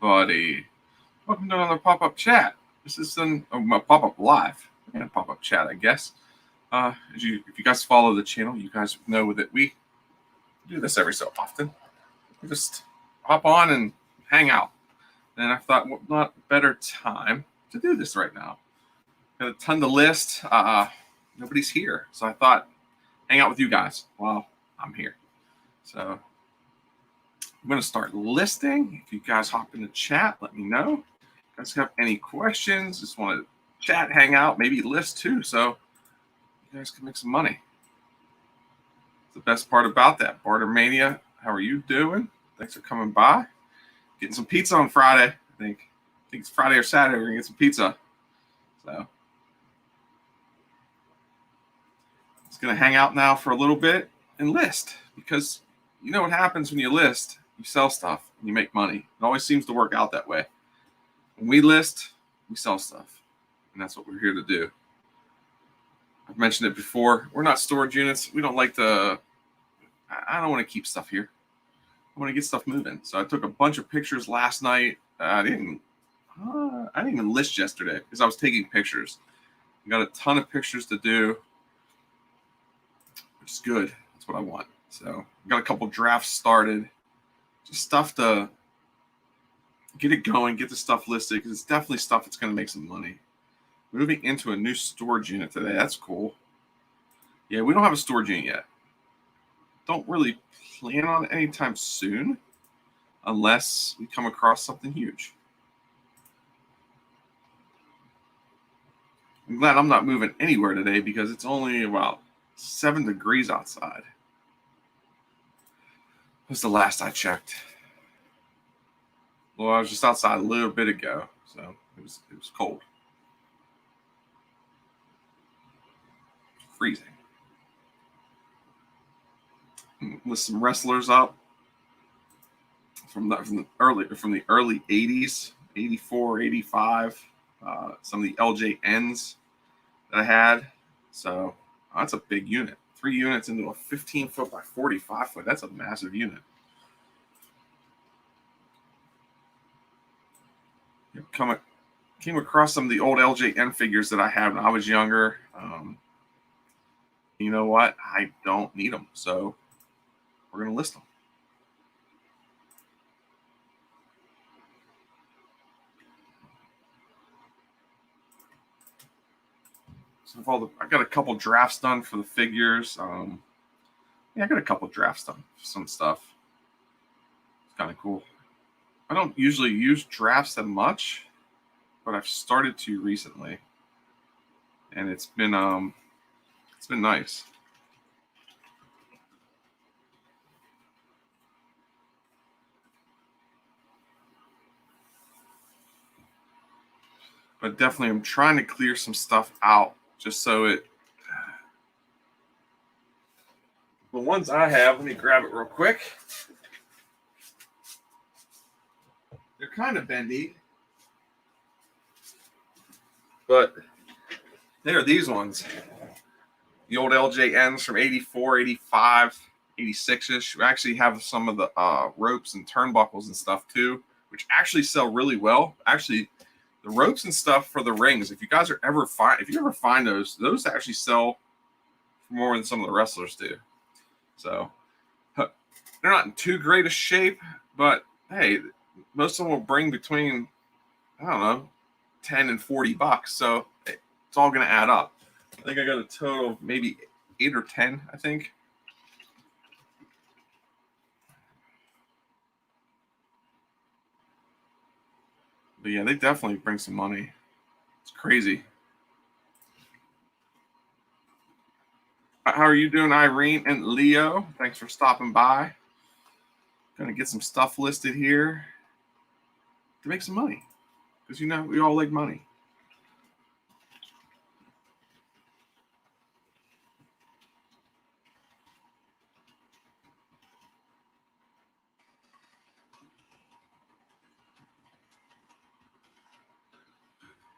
everybody? Welcome to another pop-up chat. This is a pop-up live and a pop-up chat, I guess. If you guys follow the channel, you guys know that we do this every so often. We just hop on and hang out. And I thought, what not better time to do this right now? Got a ton to list. Nobody's here, so I thought hang out with you guys while I'm here. So I'm going to start listing. If you guys hop in the chat, let me know. If you guys have any questions, just want to chat, hang out, maybe list too, so you guys can make some money. It's the best part about that. Barter Mania, how are you doing? Thanks for coming by. Getting some pizza on Friday. I think it's Friday or Saturday. We're going to get some pizza. So it's going to hang out now for a little bit and list, because you know what happens when you list. You sell stuff and you make money. It always seems to work out that way. When we list, we sell stuff. And that's what we're here to do. I've mentioned it before. We're not storage units. We don't like to, I don't want to keep stuff here. I want to get stuff moving. So I took a bunch of pictures last night. I didn't even list yesterday because I was taking pictures. I got a ton of pictures to do, which is good. That's what I want. So I got a couple drafts started. Just stuff to get it going, get the stuff listed, because it's definitely stuff that's going to make some money. Moving into a new storage unit today. That's cool. Yeah, we don't have a storage unit yet. Don't really plan on it anytime soon unless we come across something huge. I'm glad I'm not moving anywhere today because it's only about 7 degrees outside. Was the last I checked. Well, I was just outside a little bit ago, so it was cold. Freezing. List some wrestlers up from the early 80s, 84, 85. Some of the LJNs that I had. So that's a big unit. 3 units into a 15-foot by 45-foot. That's a massive unit. Came across some of the old LJN figures that I had when I was younger. You know what? I don't need them, so we're going to list them. So I got a couple drafts done for the figures. I got a couple drafts done for some stuff. It's kind of cool. I don't usually use drafts that much, but I've started to recently, and it's been nice. But definitely, I'm trying to clear some stuff out just so it. The ones I have, let me grab it real quick. They're kind of bendy, but they are these ones. The old LJNs from 84, 85, 86-ish. We actually have some of the ropes and turnbuckles and stuff too, which actually sell really well. Actually, the ropes and stuff for the rings, if you ever find those actually sell for more than some of the wrestlers do. So they're not in too great a shape, but hey, most of them will bring between, I don't know, 10 and 40 bucks. So it's all going to add up. I think I got a total of maybe 8 or 10, I think. But yeah, they definitely bring some money. It's crazy. How are you doing, Irene and Leo? Thanks for stopping by. Gonna get some stuff listed here to make some money, because you know we all like money.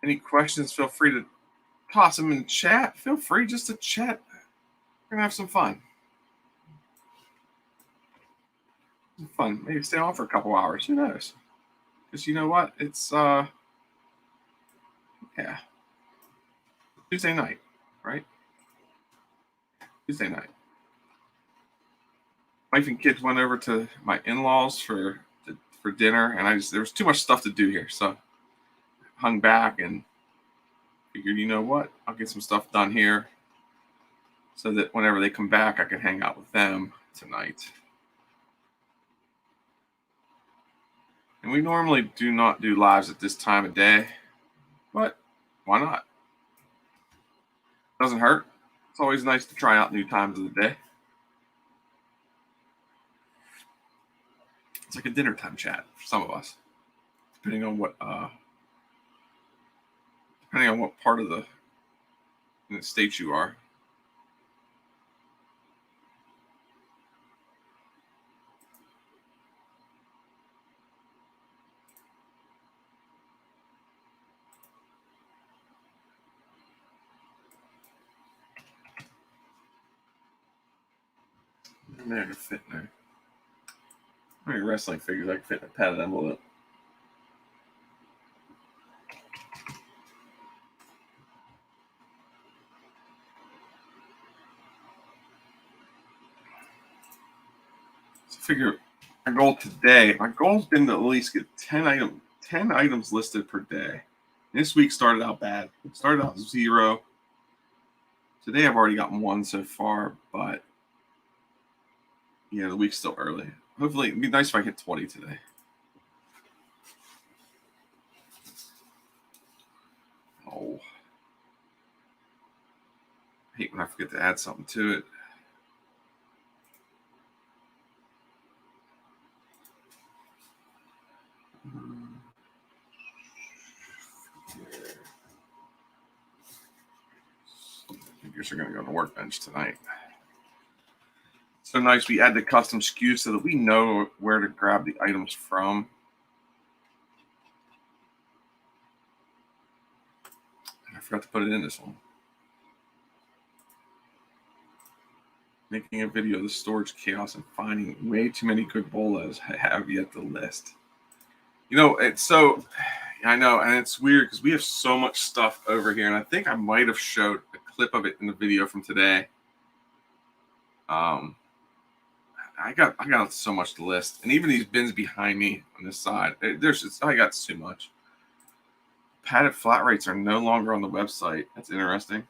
Any questions, feel free to toss them in chat. Feel free just to chat. We're going to have some fun. Maybe stay on for a couple hours. Who knows? Because you know what? It's yeah, Tuesday night, right? Tuesday night. Wife and kids went over to my in-laws for dinner, and there was too much stuff to do here, so hung back and figured, you know what? I'll get some stuff done here so that whenever they come back, I can hang out with them tonight. And we normally do not do lives at this time of day, but why not? Doesn't hurt. It's always nice to try out new times of the day. It's like a dinner time chat for some of us, depending on what part of the state you are. Maybe I can fit in there. How many wrestling figures I can fit in a padded envelope? So figure my goal today. My goal's been to at least get 10 items listed per day. This week started out bad. It started out 0. Today I've already gotten 1 so far, but yeah, the week's still early. Hopefully, it'd be nice if I hit 20 today. Oh, I hate when I forget to add something to it. Figures are going to go on the workbench tonight. So nice we add the custom SKU so that we know where to grab the items from. I forgot to put it in this one. Making a video of the storage chaos and finding way too many good bolas I have yet to list. You know, it's so, I know, and it's weird because we have so much stuff over here, and I think I might have showed a clip of it in the video from today. I got so much to list, and even these bins behind me on this side, I got too much. Padded flat rates are no longer on the website. That's interesting.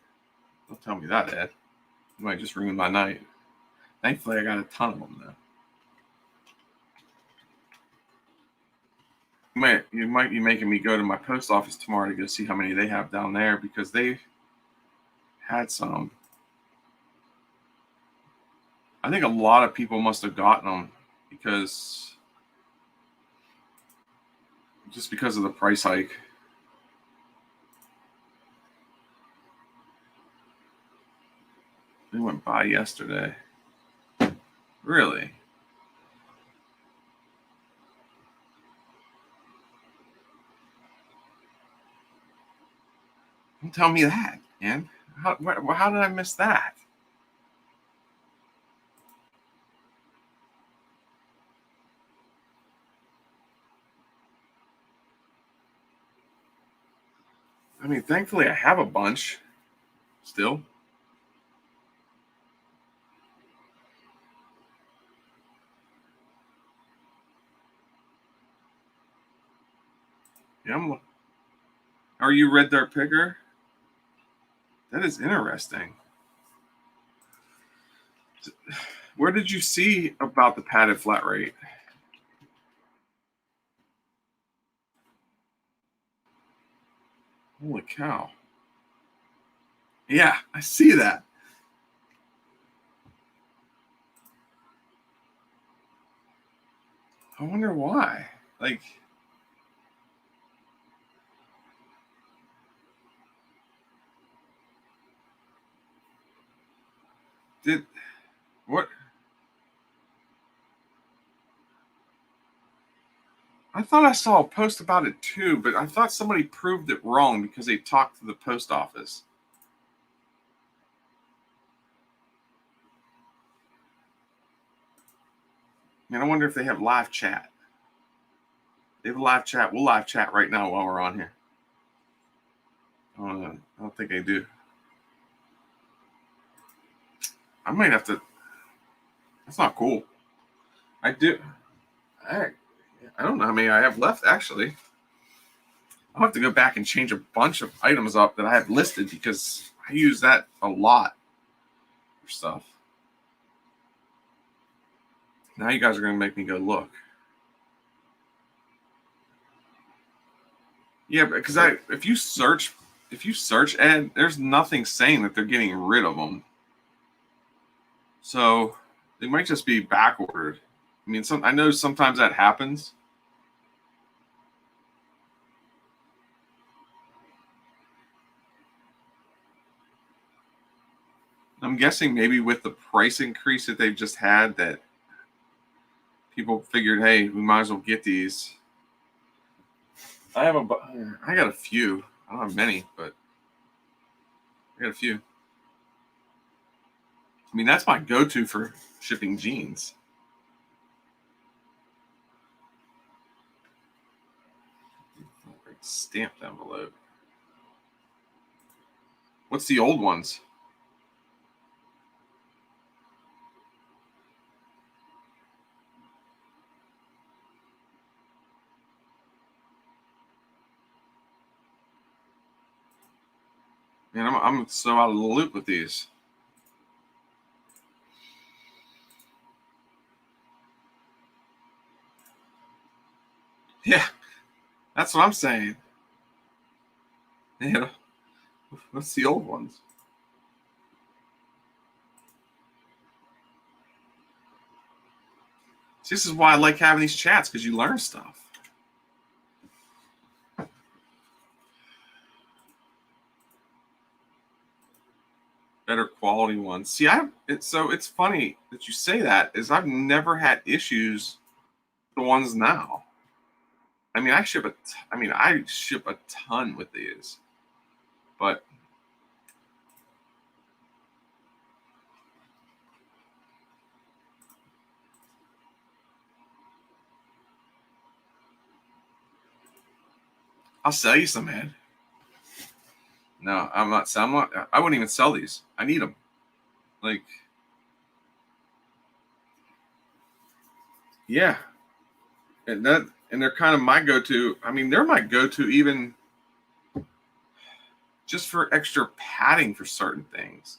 Don't tell me that, Ed. You might just ruin my night. Thankfully, I got a ton of them though. You might be making me go to my post office tomorrow to go see how many they have down there because they had some. I think a lot of people must have gotten them because of the price hike. They went by yesterday. Really? Don't tell me that, man. How did I miss that? I mean, thankfully, I have a bunch still. Yeah, are you Yinzer Picker? That is interesting. Where did you see about the padded flat rate? Holy cow. Yeah, I see that. I wonder why. Like, did what? I thought I saw a post about it too, but I thought somebody proved it wrong because they talked to the post office. Man, I wonder if they have live chat. They have a live chat. We'll live chat right now while we're on here. I don't think I do. I might have to. That's not cool. I do. I don't know how many I have left, actually. I'll have to go back and change a bunch of items up that I have listed because I use that a lot for stuff. Now you guys are going to make me go look. Yeah, because if you search, Ed, there's nothing saying that they're getting rid of them. So they might just be back ordered. I mean, I know sometimes that happens. I'm guessing maybe with the price increase that they've just had, that people figured, hey, we might as well get these. I got a few. I don't have many, but I got a few. I mean, that's my go-to for shipping jeans. Stamped envelope. What's the old ones? Man, I'm so out of the loop with these. Yeah, that's what I'm saying. Yeah, what's the old ones? See, this is why I like having these chats, because you learn stuff. Better quality ones. See, it's funny that you say that, is I've never had issues with the ones now. I mean, I ship a ton with these, but I'll sell you some, man. No, I'm not. I wouldn't even sell these. I need them. Like, yeah, and they're kind of my go-to. I mean, they're my go-to even just for extra padding for certain things.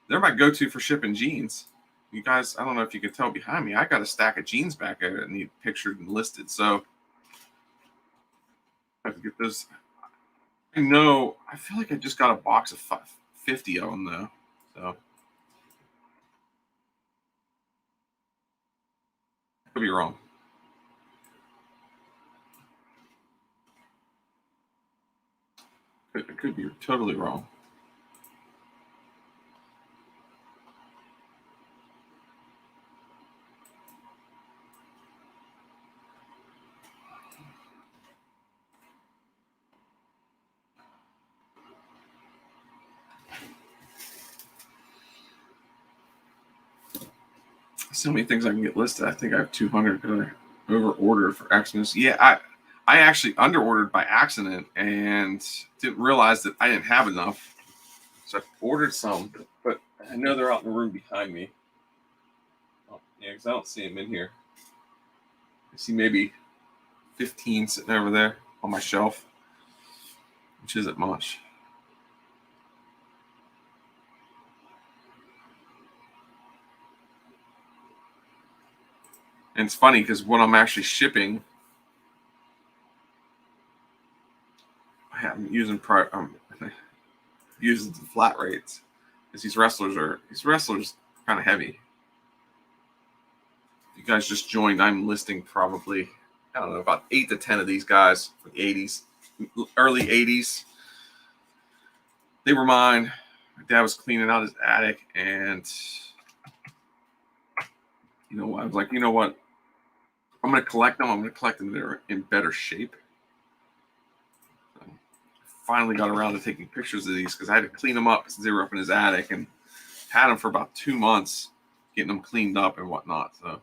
They're my go-to for shipping jeans. You guys, I don't know if you can tell behind me, I got a stack of jeans back there that need pictured and listed. So I have to get those. I know. I feel like I just got a box of 50 of them though. So I could be wrong. I could be totally wrong. So many things I can get listed. I think I have 200 because I over ordered for Xmas. Yeah, I actually under ordered by accident and didn't realize that I didn't have enough. So I ordered some, but I know they're out in the room behind me. Oh, yeah, because I don't see them in here. I see maybe 15 sitting over there on my shelf, which isn't much. And it's funny because what I'm actually shipping, I'm using using the flat rates because these wrestlers kind of heavy. You guys just joined. I'm listing probably, I don't know, about 8 to 10 of these guys from the 80s, early 80s. They were mine. My dad was cleaning out his attic, and I was like, you know what? I'm going to collect them. I'm going to collect them that are in better shape. So finally got around to taking pictures of these because I had to clean them up since they were up in his attic, and had them for about 2 months, getting them cleaned up and whatnot. So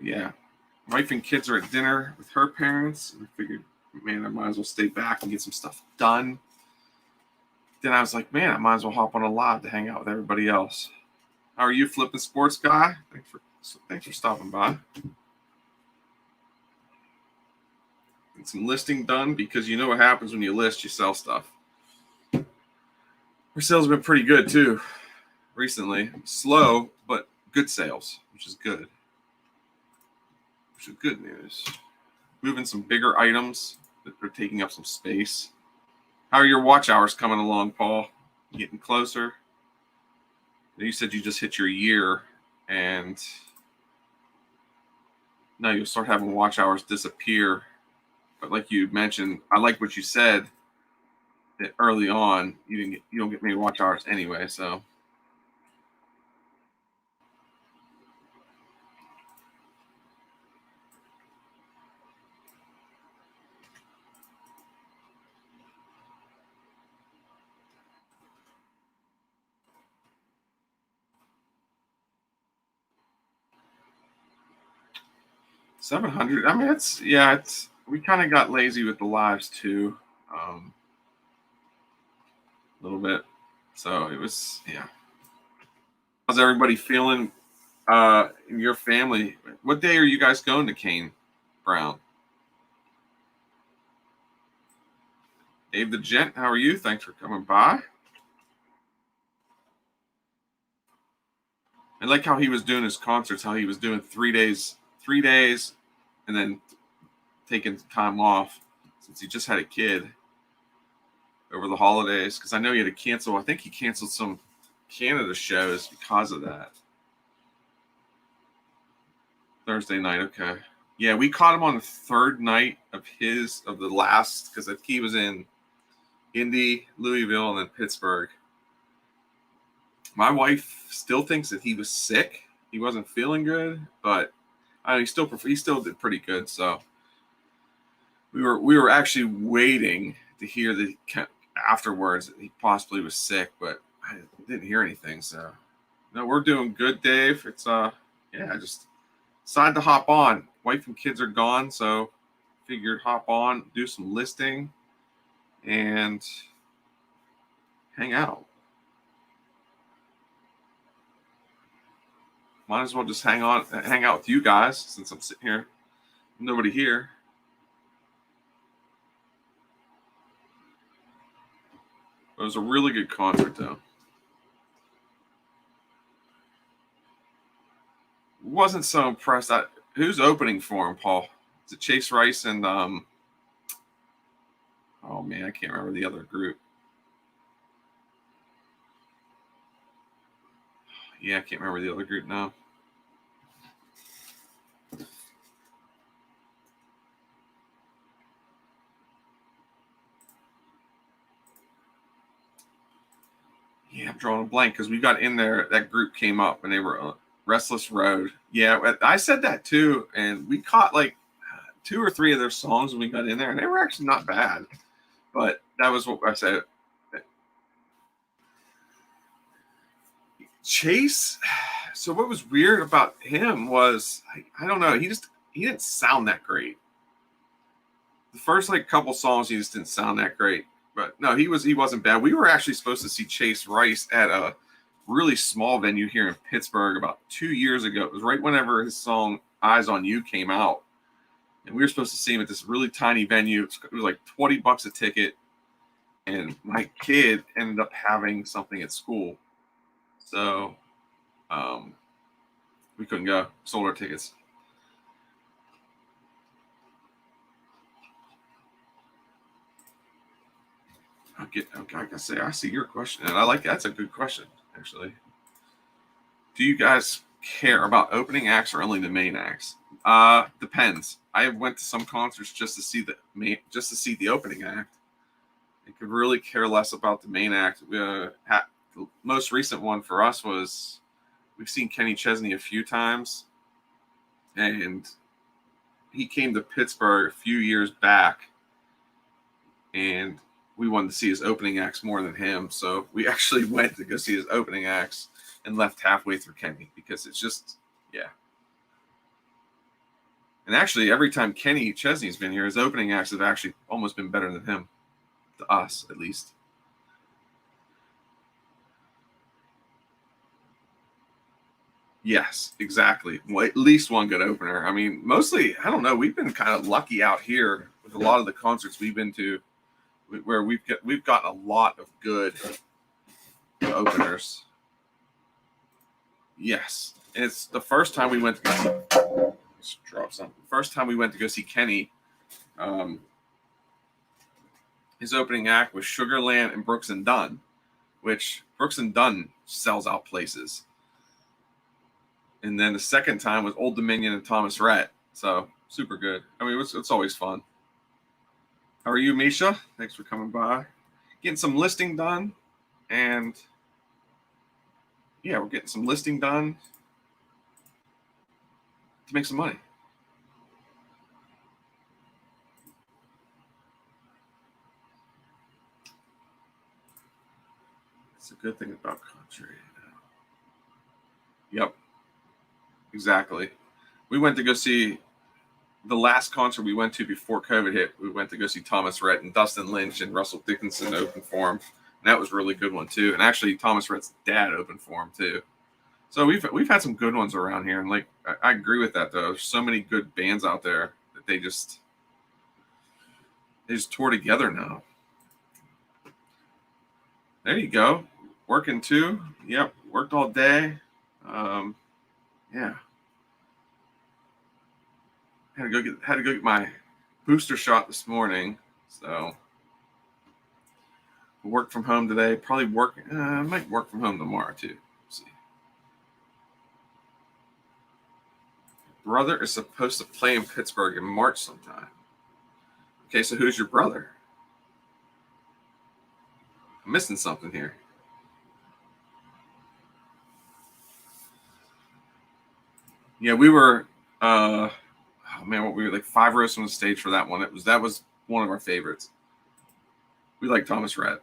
Yeah, wife and kids are at dinner with her parents. And I figured, man, I might as well stay back and get some stuff done. Then I was like, man, I might as well hop on a live to hang out with everybody else. How are you, Flipping Sports Guy? Thanks for stopping by. Get some listing done, because you know what happens when you list, you sell stuff. Our sales have been pretty good too recently. Slow, but good sales, which is good. Which is good news. Moving some bigger items that are taking up some space. How are your watch hours coming along, Paul? Getting closer? You said you just hit your year, and now you'll start having watch hours disappear. But like you mentioned, I like what you said, that early on you don't get many watch hours anyway. So 700. I mean, it's we kind of got lazy with the lives too, a little bit. So it was, yeah. How's everybody feeling in your family? What day are you guys going to Kane Brown? Dave the Gent, how are you? Thanks for coming by. I like how he was doing his concerts, how he was doing 3 days, and then taking time off since he just had a kid over the holidays. Because I know he had to cancel. I think he canceled some Canada shows because of that. Thursday night, okay. Yeah, we caught him on the third night of the last, because he was in Indy, Louisville, and then Pittsburgh. My wife still thinks that he was sick. He wasn't feeling good, but he still did pretty good. So we were actually waiting to hear afterwards that he possibly was sick, but I didn't hear anything. So no, we're doing good, Dave. It's I just decided to hop on. Wife and kids are gone, so figured hop on, do some listing, and hang out. Might as well just hang out with you guys since I'm sitting here. Nobody here. It was a really good concert, though. Wasn't so impressed. Who's opening for him, Paul? Is it Chase Rice and oh man, I can't remember the other group. Yeah, I can't remember the other group now. Yeah, I'm drawing a blank because we got in there. That group came up and they were Restless Road. Yeah, I said that too, and we caught like 2 or 3 of their songs when we got in there, and they were actually not bad. But that was what I said. Chase. So what was weird about him was I don't know. He didn't sound that great. The first couple songs he just didn't sound that great. But no, he wasn't bad. We were actually supposed to see Chase Rice at a really small venue here in Pittsburgh about 2 years ago. It was right whenever his song "Eyes on You" came out, and we were supposed to see him at this really tiny venue. It was like $20 a ticket, and my kid ended up having something at school, so we couldn't go. Sold our tickets. Like I say, I see your question, and I like that's a good question actually. Do you guys care about opening acts or only the main acts? Depends. I went to some concerts just to see the opening act. I could really care less about the main act. The most recent one for us was we've seen Kenny Chesney a few times, and he came to Pittsburgh a few years back, and we wanted to see his opening acts more than him. So we actually went to go see his opening acts and left halfway through Kenny because it's just, yeah. And actually, every time Kenny Chesney's been here, his opening acts have actually almost been better than him, to us at least. Yes, exactly. Well, at least one good opener. I mean, mostly, I don't know. We've been kind of lucky out here with a lot of the concerts we've been to, where we've gotten a lot of good openers. Yes, and it's the first time we went to go see. Let's drop something. First time we went to go see Kenny. His opening act was Sugarland and Brooks and Dunn, which Brooks and Dunn sells out places. And then the second time was Old Dominion and Thomas Rhett. So super good. I mean, it's always fun. How are you, Misha? Thanks for coming by. Getting some listing done. And yeah, we're getting some listing done to make some money. It's a good thing about country. Yep, exactly. We went to go see the last concert we went to before COVID hit. We went to go see Thomas Rhett and Dustin Lynch and Russell Dickinson open for him. And that was a really good one too. And actually, Thomas Rhett's dad opened for him too. So we've had some good ones around here. And like I agree with that though. There's so many good bands out there that they just tour together now. There you go. Working too. Yep. Worked all day. Yeah. Had to go get my booster shot this morning. So work from home today. Probably might work from home tomorrow too. Let's see. Brother is supposed to play in Pittsburgh in March sometime. Okay, so who's your brother? I'm missing something here. Yeah, we were oh man, we were like 5 rows on the stage for that one. That was one of our favorites. We like Thomas Rhett.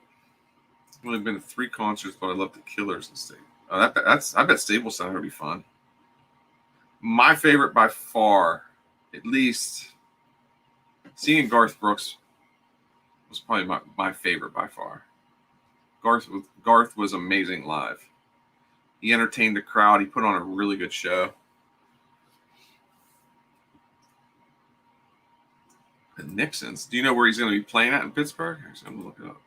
I've only been to 3 concerts, but I love the Killers and stage. Oh, I bet Stable Center would be fun. My favorite by far, at least seeing Garth Brooks was probably my favorite by far. Garth was amazing live. He entertained the crowd. He put on a really good show. The Nixons. Do you know where he's going to be playing at in Pittsburgh? Actually, I'm going to look it up.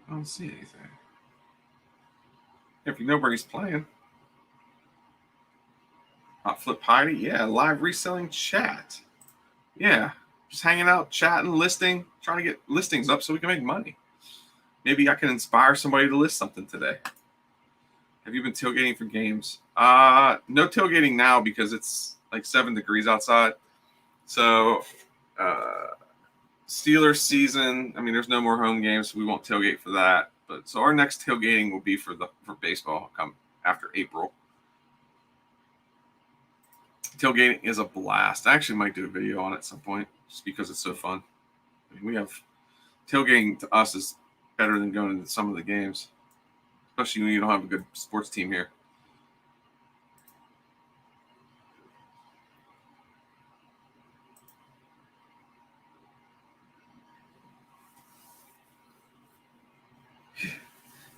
I don't see anything. If you know where he's playing. Hot Flip Heidi, yeah, live reselling chat. Yeah, just hanging out, chatting, listing, trying to get listings up so we can make money. Maybe I can inspire somebody to list something today. Have you been tailgating for games? No tailgating now because it's like 7 degrees outside. So, Steelers season. I mean, there's no more home games, so we won't tailgate for that. But so our next tailgating will be for baseball come after April. Tailgating is a blast. I actually might do a video on it at some point just because it's so fun. I mean, we have tailgating to us is better than going to some of the games, especially when you don't have a good sports team here.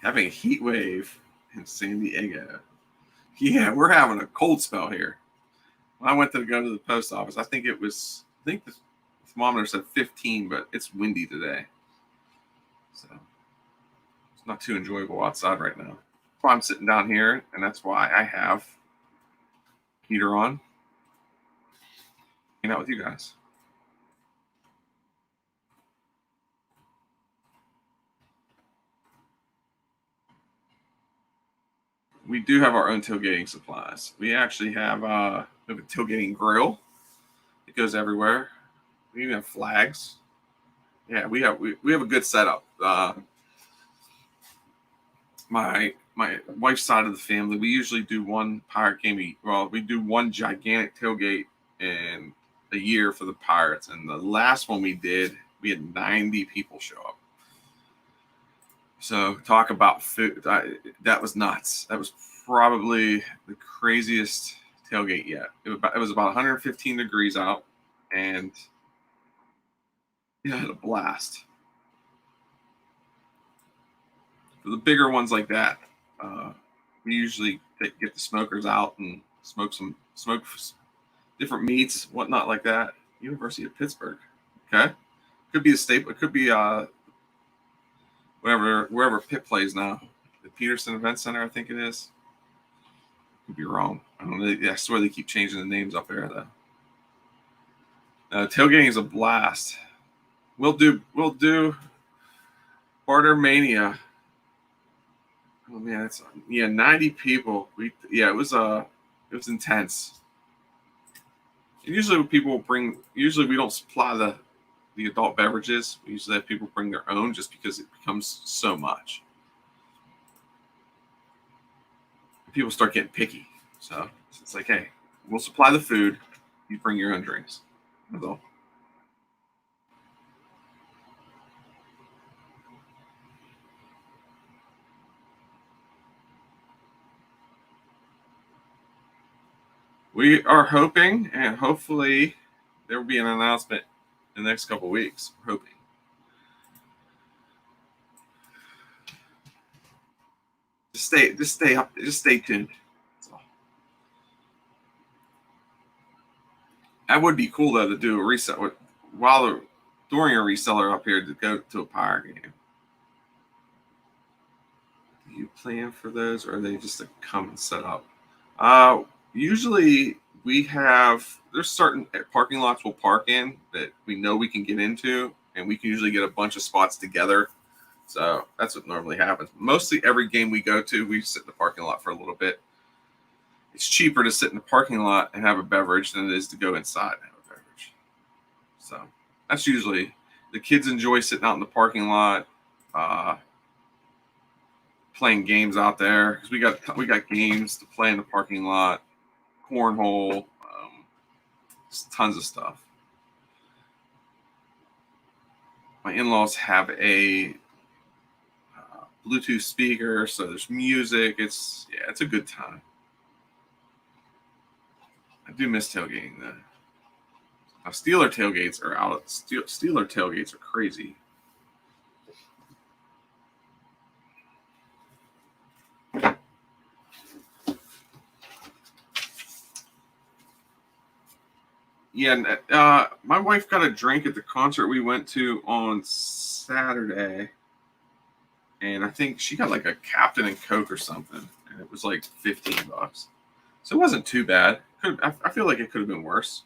Having a heat wave in San Diego. Yeah, we're having a cold spell here. When I went to go to the post office, I think the thermometer said 15, but it's windy today. So it's not too enjoyable outside right now. That's why I'm sitting down here, and that's why I have heater on. Hanging out with you guys. we do have our own tailgating supplies. We actually have, we have a tailgating grill. It goes everywhere. We even have flags. Yeah, we have a good setup. My wife's side of the family, we usually do one pirate game. We do one gigantic tailgate in a year for the Pirates, and the last one we did, we had 90 people show up. So talk about food. That was nuts. That was probably the craziest tailgate yet. It was about 115 degrees out, and yeah, had a blast. For the bigger ones like that, we usually get the smokers out and smoke different meats, whatnot like that. University of Pittsburgh. Okay, could be a staple. It could be wherever Pitt plays now. The Peterson Event Center, I think it is. Could be wrong. I don't know. I swear they keep changing the names up there though. Tailgating is a blast. We'll do Barter Mania. Oh man, 90 people. It was intense. And usually we don't supply the adult beverages. We usually have people bring their own just because it becomes so much. People start getting picky. So it's like, hey, we'll supply the food. You bring your own drinks. That's all. We are hoping, and hopefully there will be an announcement in the next couple of weeks. We're hoping. Just stay tuned. That would be cool though to do a reset during a reseller up here to go to a Pirate game. Do you plan for those, or are they just to come and set up? Usually there's certain parking lots we'll park in that we know we can get into, and we can usually get a bunch of spots together. So that's what normally happens. Mostly every game we go to, we sit in the parking lot for a little bit. It's cheaper to sit in the parking lot and have a beverage than it is to go inside and have a beverage. So that's usually, the kids enjoy sitting out in the parking lot, playing games out there because we got games to play in the parking lot, cornhole, tons of stuff. My in-laws have a Bluetooth speaker, so there's music. It's a good time. I do miss tailgating though. Steeler tailgates are out. Steeler tailgates are crazy. Yeah, my wife got a drink at the concert we went to on Saturday, and I think she got like a Captain and Coke or something, and it was like $15. So it wasn't too bad. I feel like it could have been worse.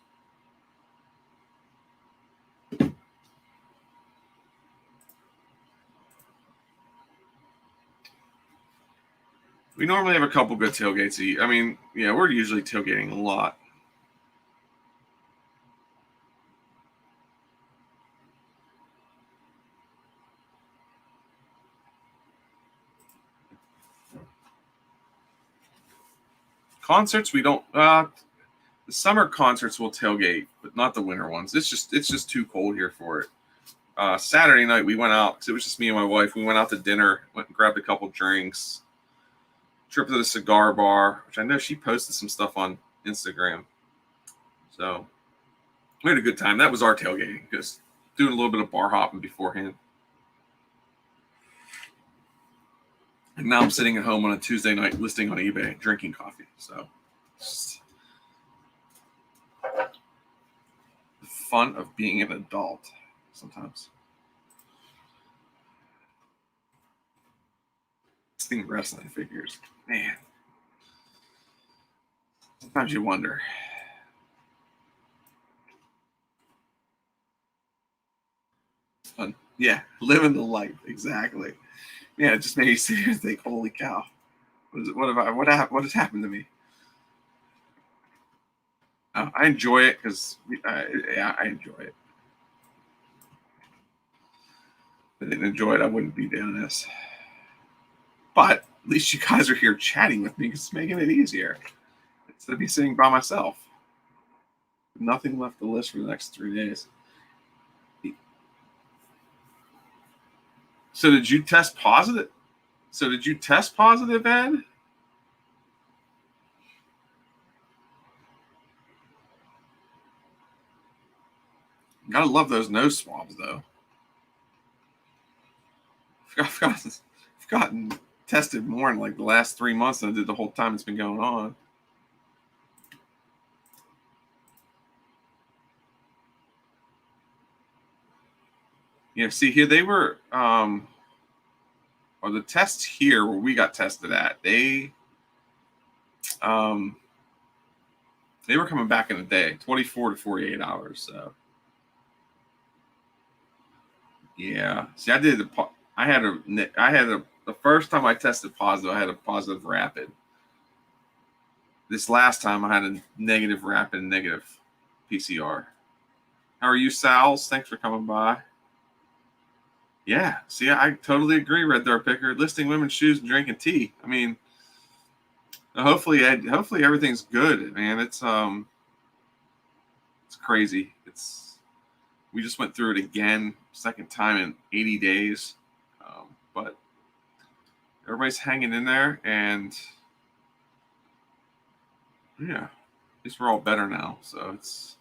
We normally have a couple good tailgates. I mean, yeah, we're usually tailgating a lot. Concerts, we don't. The summer concerts will tailgate, but not the winter ones. It's just too cold here for it. Saturday night we went out because it was just me and my wife. We went out to dinner, went and grabbed a couple drinks. Trip to the cigar bar, which I know she posted some stuff on Instagram. So we had a good time. That was our tailgating, just doing a little bit of bar hopping beforehand. And now I'm sitting at home on a Tuesday night listing on eBay, drinking coffee. So the fun of being an adult sometimes. Listing wrestling figures. Man. Sometimes you wonder. Fun. Yeah, living the life. Exactly. Yeah, it just made me sit here and think, holy cow. What has happened to me? I enjoy it because I enjoy it. If I didn't enjoy it, I wouldn't be doing this. But at least you guys are here chatting with me. It's making it easier instead of me sitting by myself. Nothing left to list for the next 3 days. So did you test positive? So did you test positive, Ed? Gotta love those nose swabs, though. I've gotten tested more in like the last 3 months than I did the whole time it's been going on. Yeah, see here they were or the tests here where we got tested at, they were coming back in a day, 24 to 48 hours. So yeah. See, the first time I tested positive, I had a positive rapid. This last time I had a negative rapid and negative PCR. How are you, Sal's? Thanks for coming by. Yeah, see, I totally agree, Red Door Picker. Listing women's shoes and drinking tea. I mean, hopefully everything's good, man. It's crazy. We just went through it again, second time in 80 days. But everybody's hanging in there, and yeah, at least we're all better now. So it's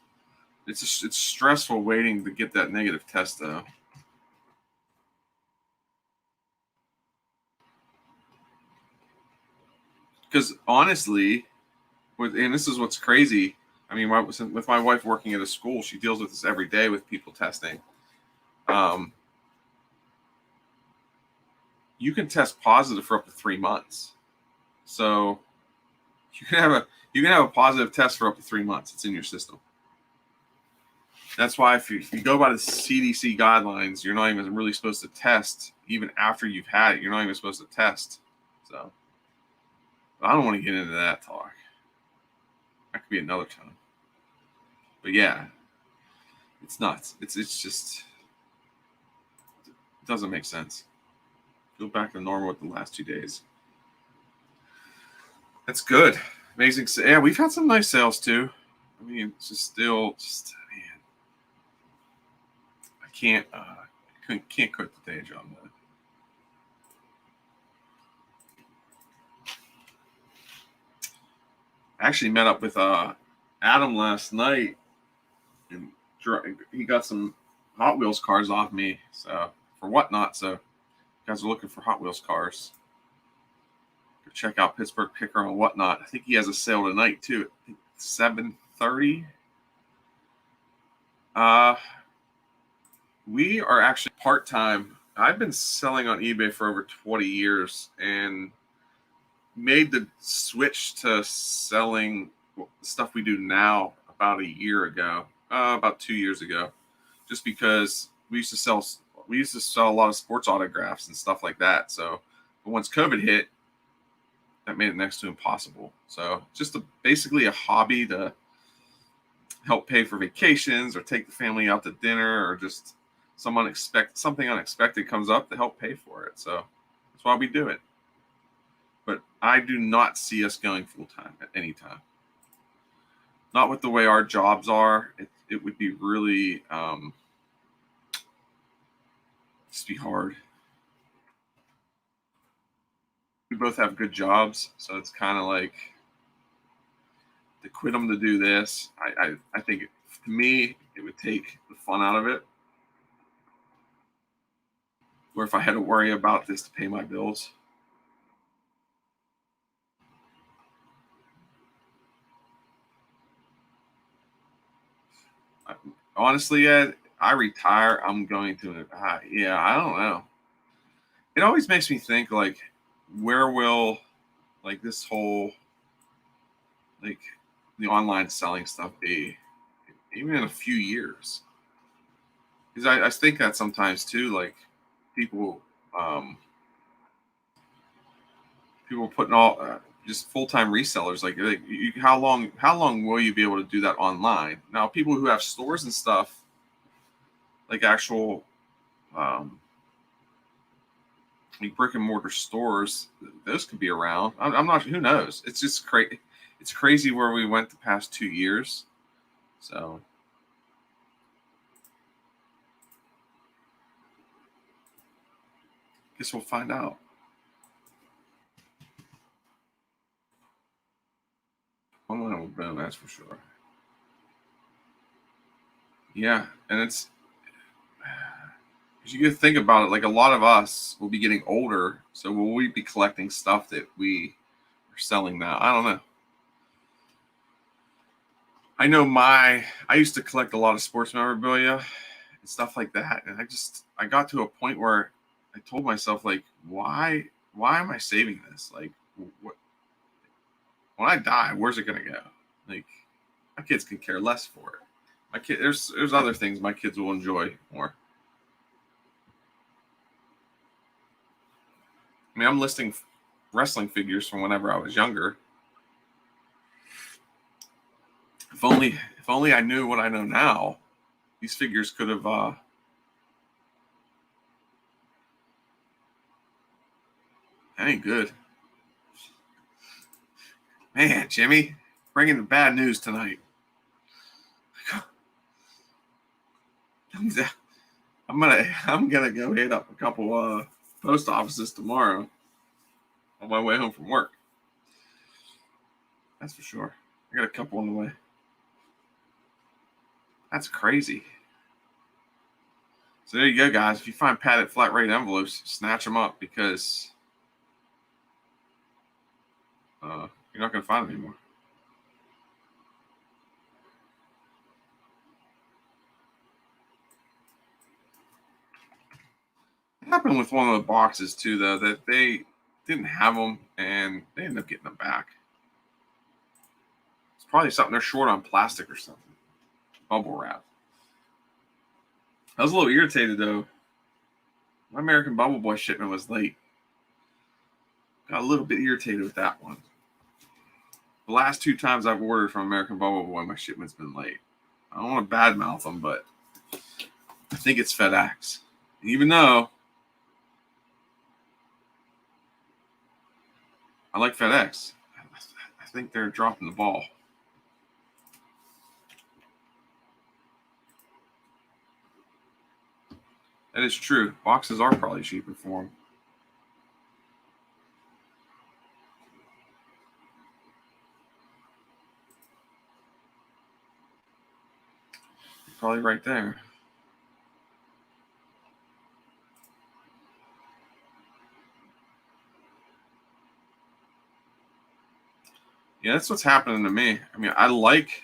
stressful waiting to get that negative test, though. Because honestly, and this is what's crazy. I mean, with my wife working at a school, she deals with this every day with people testing. You can test positive for up to 3 months. So you can have a positive test for up to 3 months. It's in your system. That's why if you go by the CDC guidelines, you're not even really supposed to test even after you've had it. You're not even supposed to test. So I don't want to get into that talk. That could be another time. But yeah, it's nuts. It's just it doesn't make sense. Go back to normal with the last 2 days. That's good. Amazing. Yeah, we've had some nice sales too. I mean, it's just man, I can't quit the day job, man. I actually met up with Adam last night, and he got some Hot Wheels cars off me. So for Whatnot. So if you guys are looking for Hot Wheels cars, go check out Pittsburgh Picker on Whatnot. I think he has a sale tonight too. I think 7:30. We are actually part-time. I've been selling on eBay for over 20 years and made the switch to selling stuff we do now about a year ago, about 2 years ago, just because we used to sell a lot of sports autographs and stuff like that. So but once COVID hit, that made it next to impossible. So just basically a hobby to help pay for vacations or take the family out to dinner, or just something unexpected comes up to help pay for it. So that's why we do it. But I do not see us going full time at any time. Not with the way our jobs are. It would be really just be hard. We both have good jobs, so it's kind of like to quit them to do this. I think to me it would take the fun out of it. Where if I had to worry about this to pay my bills. Honestly, Ed, I retire. I'm going to. Yeah, I don't know. It always makes me think like, where will like this whole like the online selling stuff be, even in a few years? Because I think that sometimes too, like people people putting all just full-time resellers. How long will you be able to do that online? Now, people who have stores and stuff, like actual like brick and mortar stores, those could be around. I'm not. Who knows? It's just crazy. It's crazy where we went the past 2 years. So guess we'll find out. Online will boom, that's for sure. Yeah, and it's you could think about it, like a lot of us will be getting older, so will we be collecting stuff that we are selling now? I don't know. I know I used to collect a lot of sports memorabilia and stuff like that, and I got to a point where I told myself, like, why am I saving this? Like, what, when I die, where's it gonna go? Like, my kids can care less for it. There's other things my kids will enjoy more. I mean, I'm listing wrestling figures from whenever I was younger. If only I knew what I know now, these figures could have that ain't good. Man, Jimmy, bringing the bad news tonight. I'm gonna go hit up a couple post offices tomorrow on my way home from work. That's for sure. I got a couple on the way. That's crazy. So there you go, guys. If you find padded flat rate envelopes, snatch them up, because you're not gonna find them anymore. It happened with one of the boxes too, though, that they didn't have them and they ended up getting them back. It's probably something they're short on, plastic or something. Bubble wrap. I was a little irritated though. My American Bubble Boy shipment was late. Got a little bit irritated with that one. The last 2 times I've ordered from American Bubble Boy, my shipment's been late. I don't want to badmouth them, but I think it's FedEx. Even though I like FedEx, I think they're dropping the ball. That is true. Boxes are probably cheaper for them. Probably right there. Yeah, that's what's happening to me. I mean, I like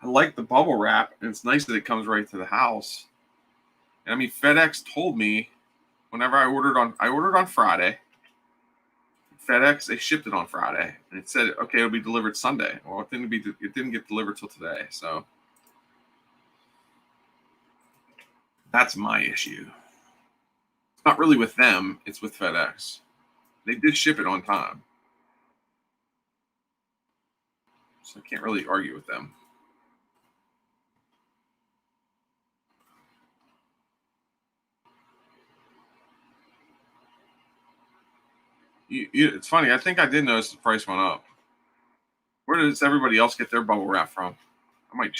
the bubble wrap, and it's nice that it comes right to the house. And I mean, FedEx told me whenever I ordered on Friday. FedEx, they shipped it on Friday, and it said, okay, it'll be delivered Sunday. Well, it didn't get delivered till today. So that's my issue. It's not really with them, it's with FedEx. They did ship it on time, so I can't really argue with them. It's funny. I think I did notice the price went up. Where does everybody else get their bubble wrap from? I might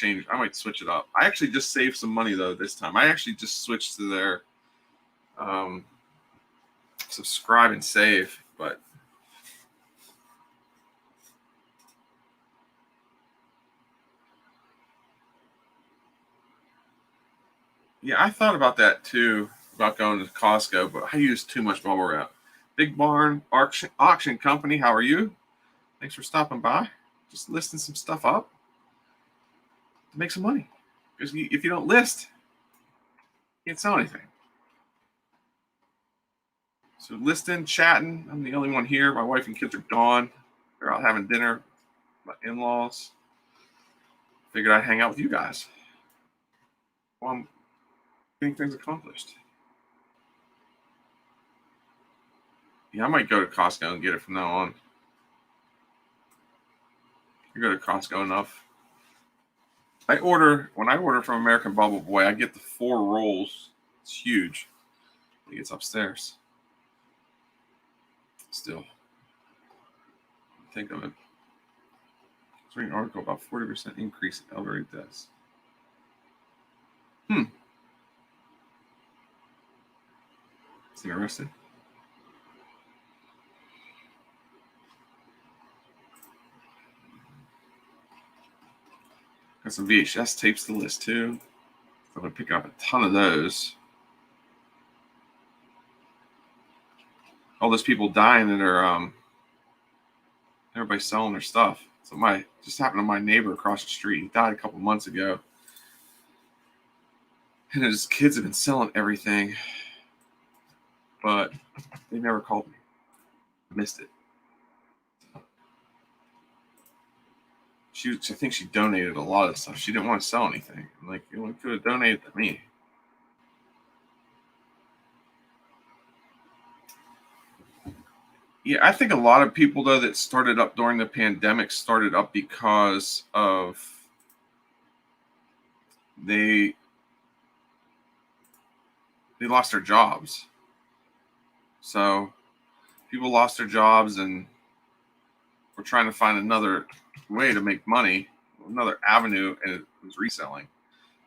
switch it up. I actually just saved some money though this time. I actually just switched to their um, subscribe and save. But yeah, I thought about that too, about going to Costco, but I use too much bubble wrap. Big Barn Auction Company, how are you? Thanks for stopping by. Just listing some stuff up to make some money. Because if you don't list, you can't sell anything. So listing, chatting. I'm the only one here. My wife and kids are gone. They're out having dinner. My in-laws. Figured I'd hang out with you guys while I'm getting things accomplished. Yeah, I might go to Costco and get it from now on. I go to Costco enough. When I order from American Bubble Boy, I get the 4 rolls. It's huge. I think it's upstairs. Still. Think of it. I was reading an article about 40% increase in elderly deaths. It's interesting. Got some VHS tapes to list too. I'm gonna pick up a ton of those. All those people dying that are everybody's selling their stuff. So just happened to my neighbor across the street. He died a couple months ago. And his kids have been selling everything. But they never called me. Missed it. I think she donated a lot of stuff. She didn't want to sell anything. I'm like, you could have donated to me. Yeah, I think a lot of people though that started up during the pandemic started up because of they lost their jobs. So people lost their jobs and were trying to find another way to make money, another avenue, and it was reselling.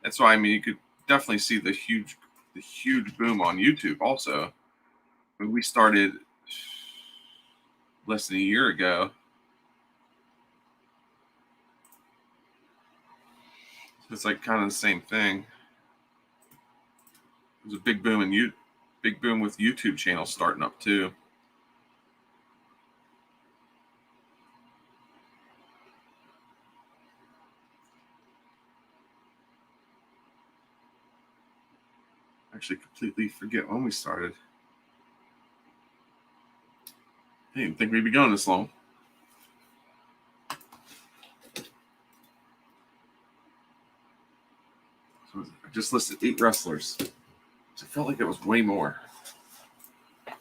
That's why you could definitely see the huge boom on YouTube also. When we started less than a year ago, it's like kind of the same thing. There's a big boom with YouTube channels starting up too. Actually completely forget when we started. I didn't think we'd be going this long. So I just listed 8 wrestlers. So I felt like it was way more. A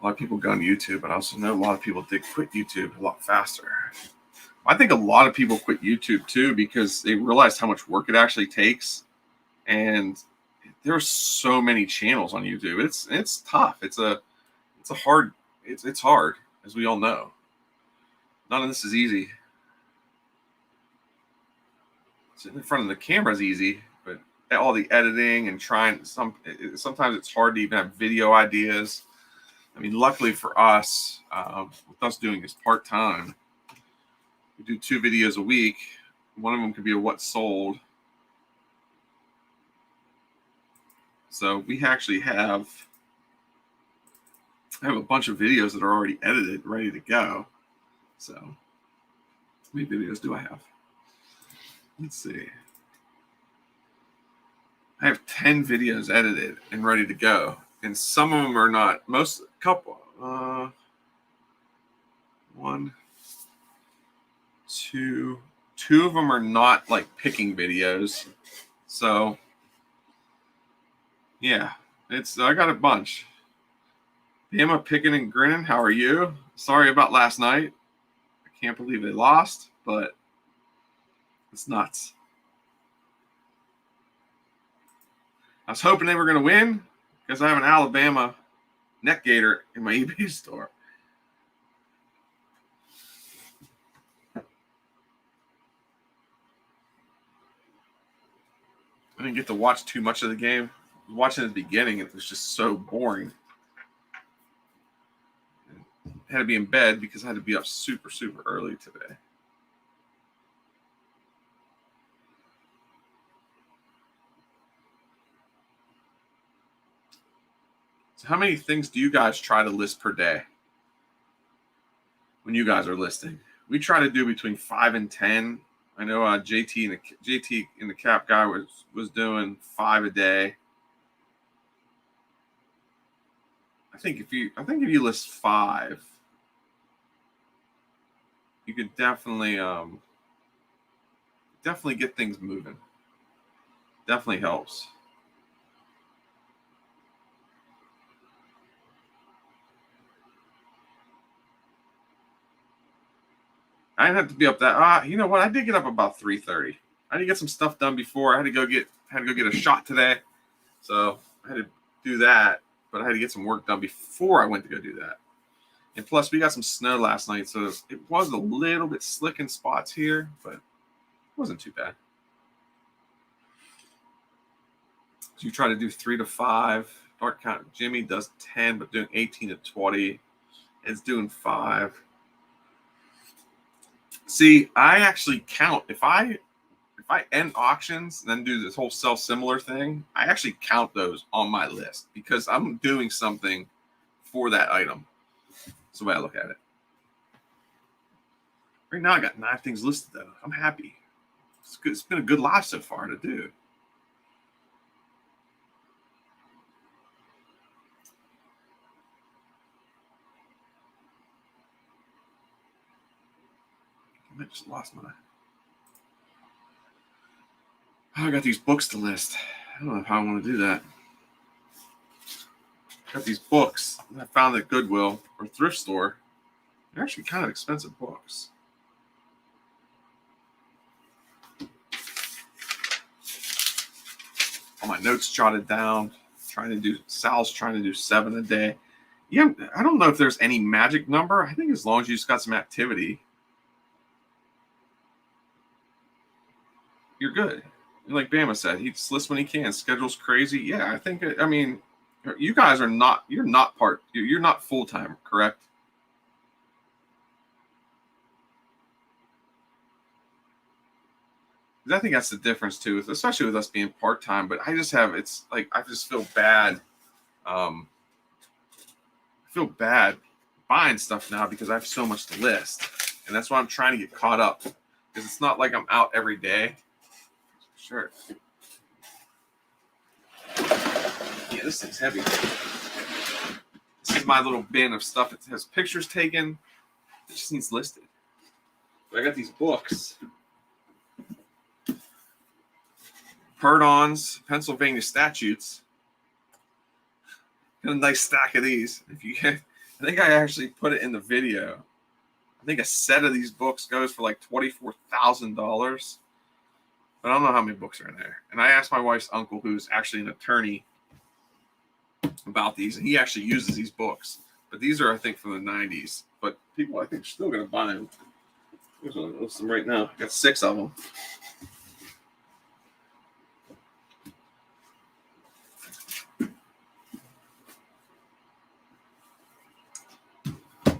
lot of people go on YouTube, but I also know a lot of people did quit YouTube a lot faster. I think a lot of people quit YouTube too because they realized how much work it actually takes, and there's so many channels on YouTube. It's tough. It's hard, as we all know. None of this is easy. Sitting in front of the camera is easy, but all the editing and sometimes it's hard to even have video ideas. Luckily for us, with us doing this part-time, we do 2 videos a week. One of them could be a what sold. So we actually have a bunch of videos that are already edited, ready to go. So how many videos do I have? Let's see. I have 10 videos edited and ready to go. And some of them are not. One, two of them are not like picking videos. So yeah, I got a bunch. Bama picking and grinning. How are you? Sorry about last night. I can't believe they lost, but it's nuts. I was hoping they were going to win because I have an Alabama neck gator in my eBay store. I didn't get to watch too much of the game. Watching at the beginning, it was just so boring. I had to be in bed because I had to be up super, super early today. So how many things do you guys try to list per day when you guys are listing? We try to do between 5 and 10. I know JT and the cap guy was doing 5 a day. I think if you list 5, you could definitely get things moving. Definitely helps. I didn't have to be up that. You know what? I did get up about 3:30. I had to get some stuff done before. I had to go get a shot today, so I had to do that. But I had to get some work done before I went to go do that. And plus, we got some snow last night, so it was a little bit slick in spots here, but it wasn't too bad. So you try to do 3 to 5. Dark count. Jimmy does 10, but doing 18 to 20. It's doing 5. See, I actually count if I end auctions and then do this whole sell similar thing. I actually count those on my list because I'm doing something for that item. That's the way I look at it. Right now, I got 9 things listed though. I'm happy. It's good. It's been a good live so far to do. I just lost my. Oh, I got these books to list. I don't know how I want to do that. I got these books I found at Goodwill or thrift store. They're actually kind of expensive books. All my notes jotted down. Sal's trying to do 7 a day. Yeah, I don't know if there's any magic number. I think as long as you just got some activity, you're good. And like Bama said, he lists when he can. Schedule's crazy. Yeah, I think. I mean, you guys are not. You're not You're not full time, correct? I think that's the difference too, especially with us being part time. But I just have. It's like I just feel bad. I feel bad buying stuff now because I have so much to list, and that's why I'm trying to get caught up. Because it's not like I'm out every day. Sure. Yeah, this thing's heavy. This is my little bin of stuff. It has pictures taken. It just needs listed. But I got these books. Perdon's Pennsylvania Statutes. Got a nice stack of these. I think I actually put it in the video. I think a set of these books goes for like $24,000. But I don't know how many books are in there. And I asked my wife's uncle, who's actually an attorney, about these, and he actually uses these books. But these are, I think, from the 90s. But people, I think, are still going to buy them. Here's one. List them right now. I got 6 of them.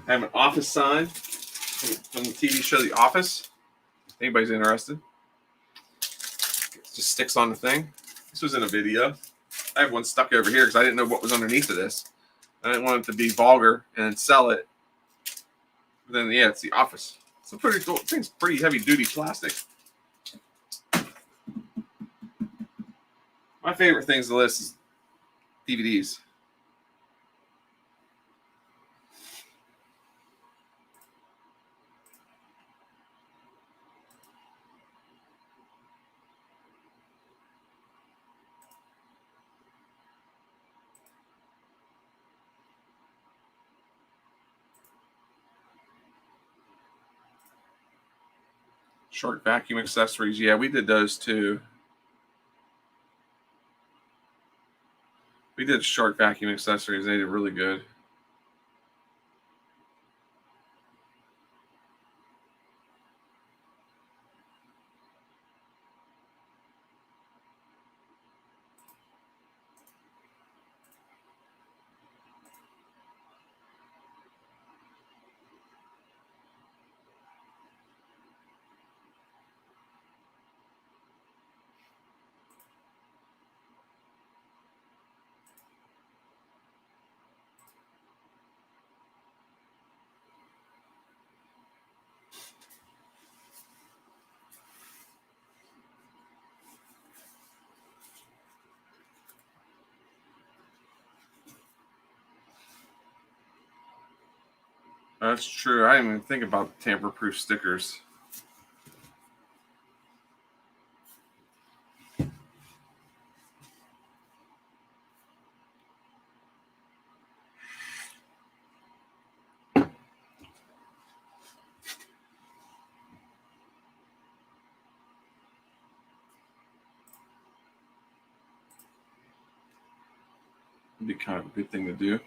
I have an office sign from the TV show The Office. If anybody's interested. It just sticks on the thing. This was in a video. I have one stuck over here because I didn't know what was underneath of this. I didn't want it to be vulgar and then sell it. But then, yeah, it's The Office. It's a pretty cool. I think it's pretty heavy duty plastic. My favorite things to list is DVDs. Shark vacuum accessories. Yeah, we did those too. We did Shark vacuum accessories. They did really good. That's true. I didn't even think about tamper-proof stickers. It'd be kind of a good thing to do.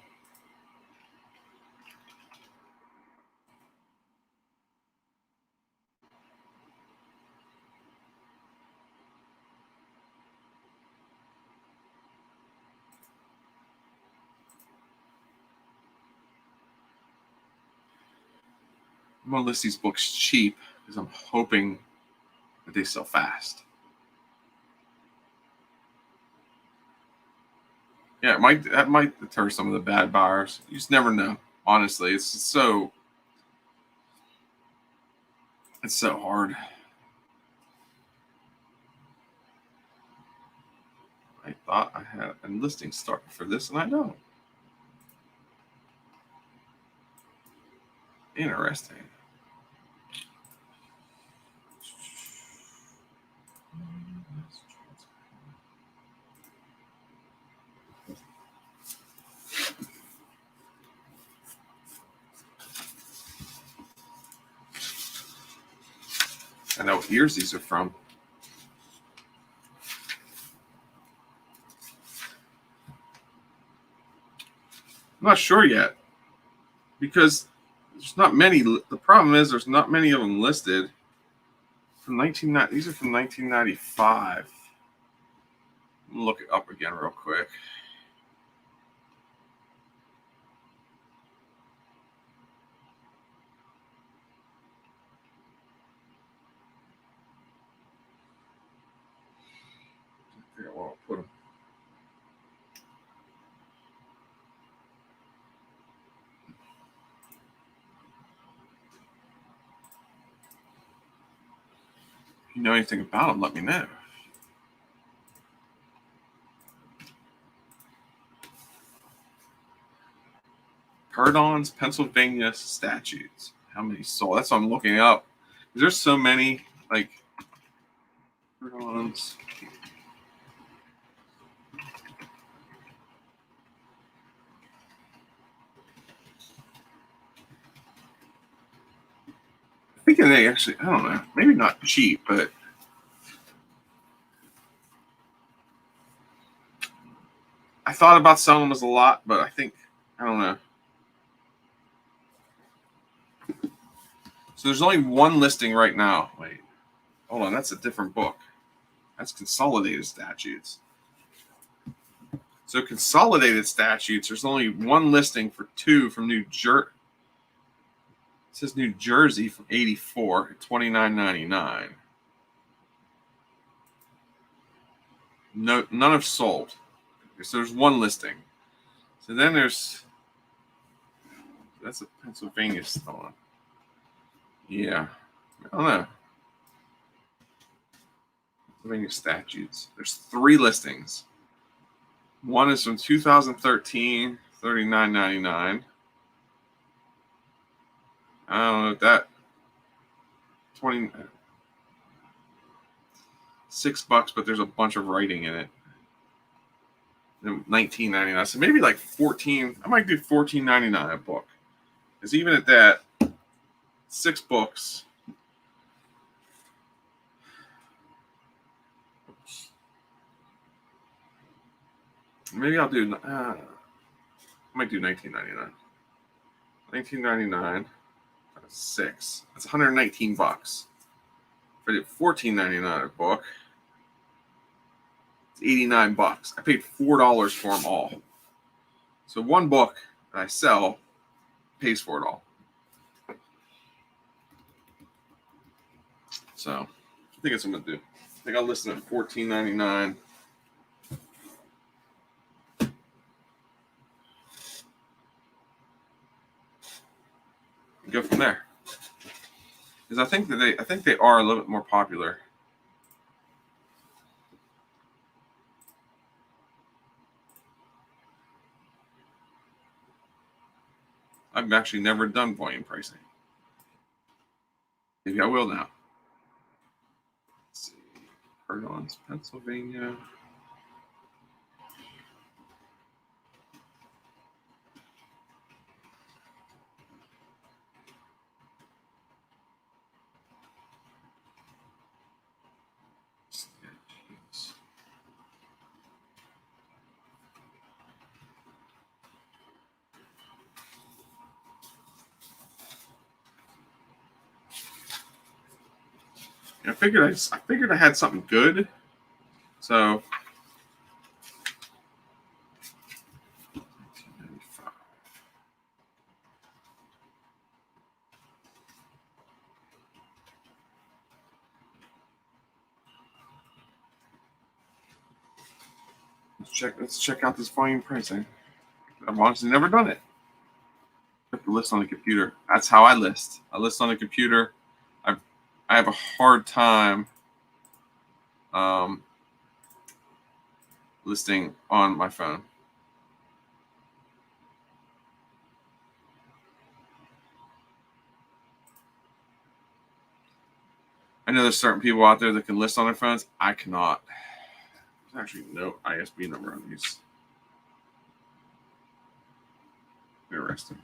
I'm gonna list these books cheap because I'm hoping that they sell fast. Yeah, that might deter some of the bad buyers. You just never know. Honestly, it's so hard. I thought I had a listing started for this, and I don't. Interesting. I know what years these are from. I'm not sure yet because there's not many. The problem is there's not many of them listed. From 1990, these are from 1995. Look it up again real quick. I forget where I'll put them. If you know anything about them, let me know. Purdon's Pennsylvania statutes. How many sold? That's what I'm looking up. There's so many, like Purdon's. I think they actually, I don't know, maybe not cheap, but I thought about selling them as a lot, but I think, I don't know. So there's only one listing right now. Wait, hold on, that's a different book. That's Consolidated Statutes. So Consolidated Statutes, there's only one listing for two from New Jersey. It says New Jersey from 84 at $29.99. No, none have sold. So there's one listing. So then that's a Pennsylvania store. Yeah, I don't know. Pennsylvania statutes. There's three listings. One is from 2013, $39.99. I don't know if that $26, but there's a bunch of writing in it. $19.99. So maybe like 14. I might do $14.99 a book. Because even at that, 6 books. Maybe I'll do. I might do $19.99. $19.99. 6. That's $119. If I did $14.99 a book, it's $89. I paid $4 for them all. So one book that I sell pays for it all. So I think that's what I'm gonna do. I think I'll list it at $14.99. And go from there. Because I think they are a little bit more popular. I've actually never done volume pricing. Maybe I will now. Let's see. Purdon's Pennsylvania. I figured I had something good. So let's check out this volume pricing. I've honestly never done it. I have to list on the computer. That's how I list. I list on the computer. I have a hard time listing on my phone. I know there's certain people out there that can list on their phones. I cannot. There's actually no ISB number on these. Interesting.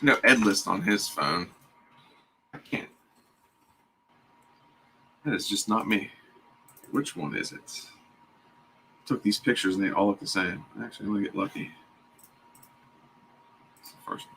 No Ed list on his phone. I can't. That is just not me. Which one is it? Took these pictures and they all look the same. Actually, I'm gonna get lucky. It's the first one.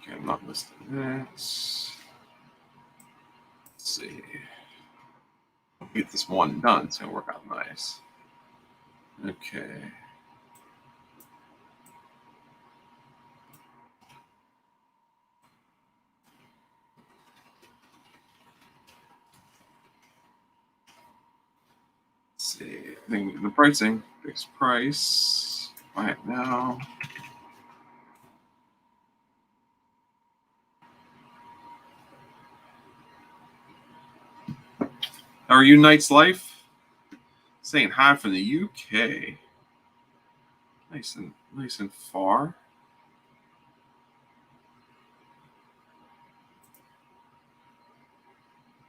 Okay, I'm not listing that. Let's see. I'll get this one done. It's gonna work out nice. Okay. Let's see. I think the pricing, fixed price. Buy it now. How are you, Knight's Life? Saying hi from the UK. Nice and far.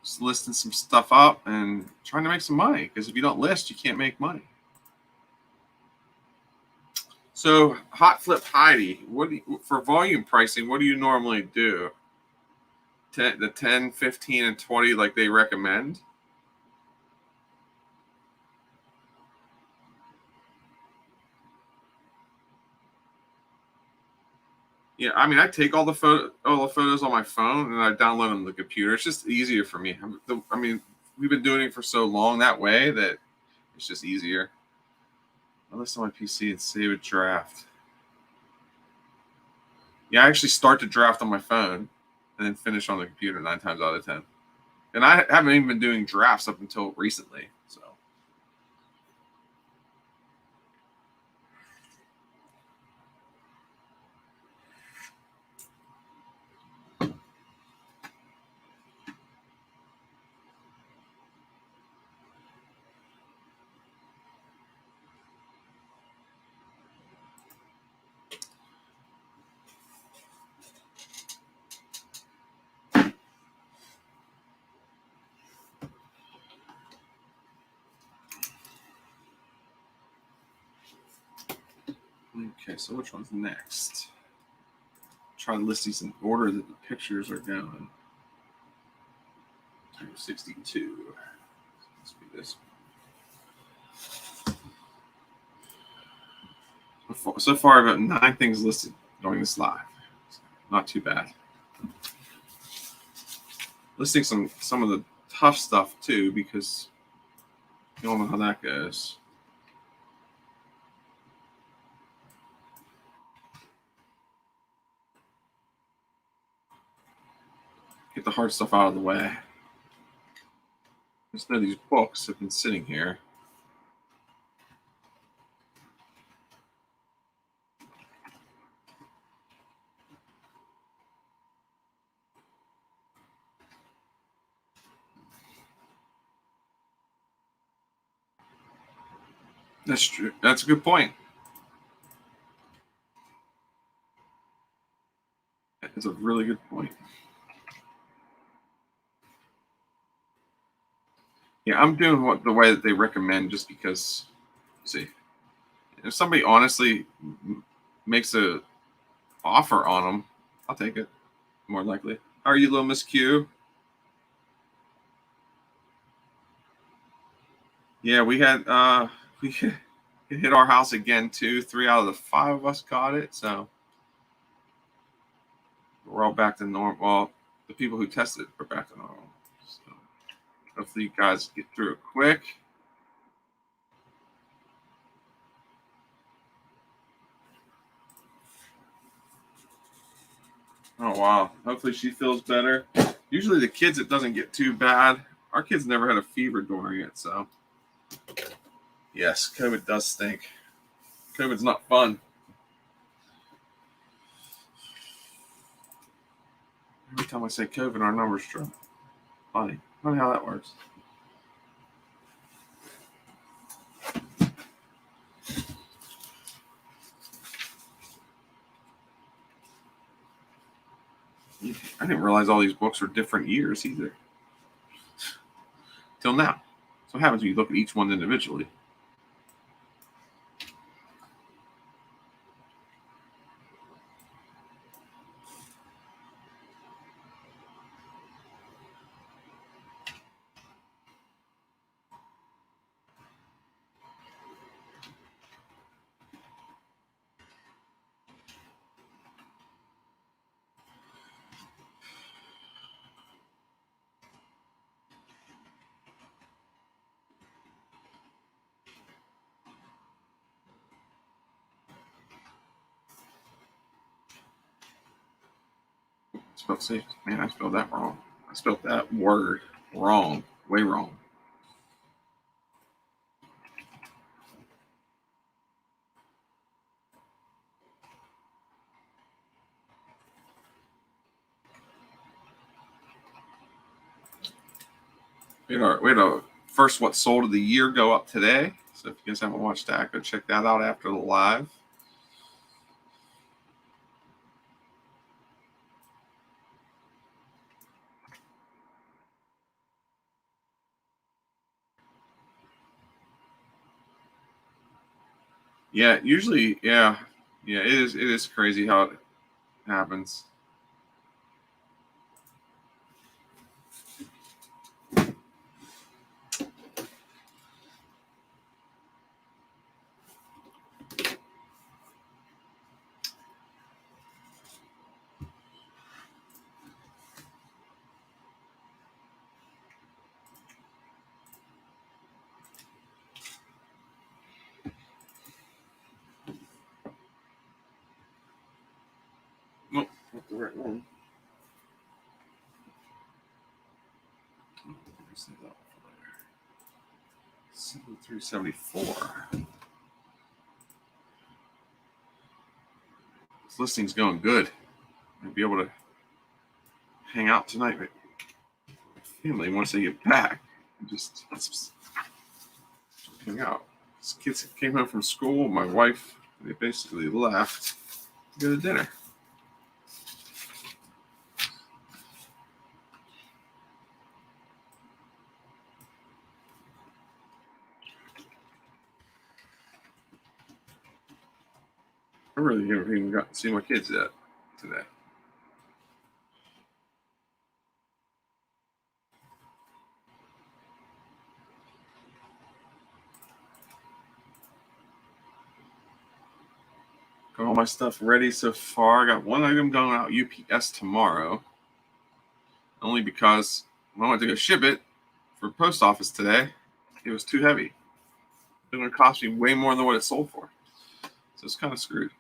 Just listing some stuff up and trying to make some money, because if you don't list, you can't make money. So, Hot Flip Heidi, for volume pricing, what do you normally do? The 10, 15, and 20 like they recommend? Yeah, I mean, I take all the photos on my phone and I download them to the computer. It's just easier for me. I mean, we've been doing it for so long that way that it's just easier. I list on my PC and save a draft. Yeah, I actually start the draft on my phone and then finish on the computer 9 times out of 10. And I haven't even been doing drafts up until recently. So. Okay, so which one's next? Try to list these in order that the pictures are going. 62. Let's do this one. So far, I've got 9 things listed during this live. Not too bad. Listing some of the tough stuff too, because you all know how that goes. Get the hard stuff out of the way. Just know these books have been sitting here. That's true. That's a good point. It's a really good point. Yeah, I'm doing the way that they recommend just because. See, if somebody honestly makes a offer on them, I'll take it. More likely. How are you, little Miss Q? Yeah, we had we hit our house again too. 3 out of the 5 of us got it, so we're all back to normal. Well, the people who tested are back to normal. So hopefully you guys get through it quick. Oh wow. Hopefully she feels better. Usually the kids it doesn't get too bad. Our kids never had a fever during it, so yes, COVID does stink. COVID's not fun. Every time I say COVID, our numbers drop. Funny. Funny how that works. I didn't realize all these books were different years either. Till now. So what happens when you look at each one individually? Man, I spelled that wrong. I spelled that word wrong. Way wrong. We had a first what sold of the year go up today. So if you guys haven't watched that, go check that out after the live. Yeah, usually, yeah. It is crazy how it happens. Nope, not the right one. 7374. This listing's going good. I'll be able to hang out tonight with family once they get back. Just hang out. These kids came home from school. My wife, they basically left to go to dinner. I really haven't even got to see my kids yet today. Got all my stuff ready so far. I got one item going out UPS tomorrow. Only because when I went to go ship it for post office today, it was too heavy. It was going to cost me way more than what it sold for. So it's kind of screwed.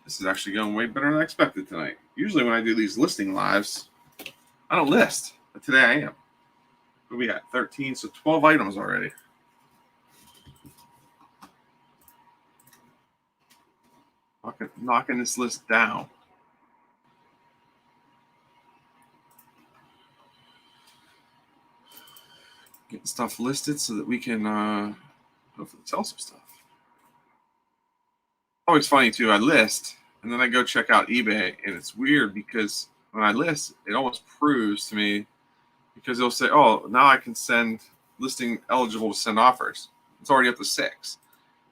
This is actually going way better than I expected tonight. Usually when I do these listing lives, I don't list. But today I am. But we got 13, so 12 items already. knocking this list down. Getting stuff listed so that we can hopefully sell some stuff. Always funny too. I list and then I go check out eBay, and it's weird because when I list, it almost proves to me because it'll say, "Oh, now I can send listing eligible to send offers." It's already up to 6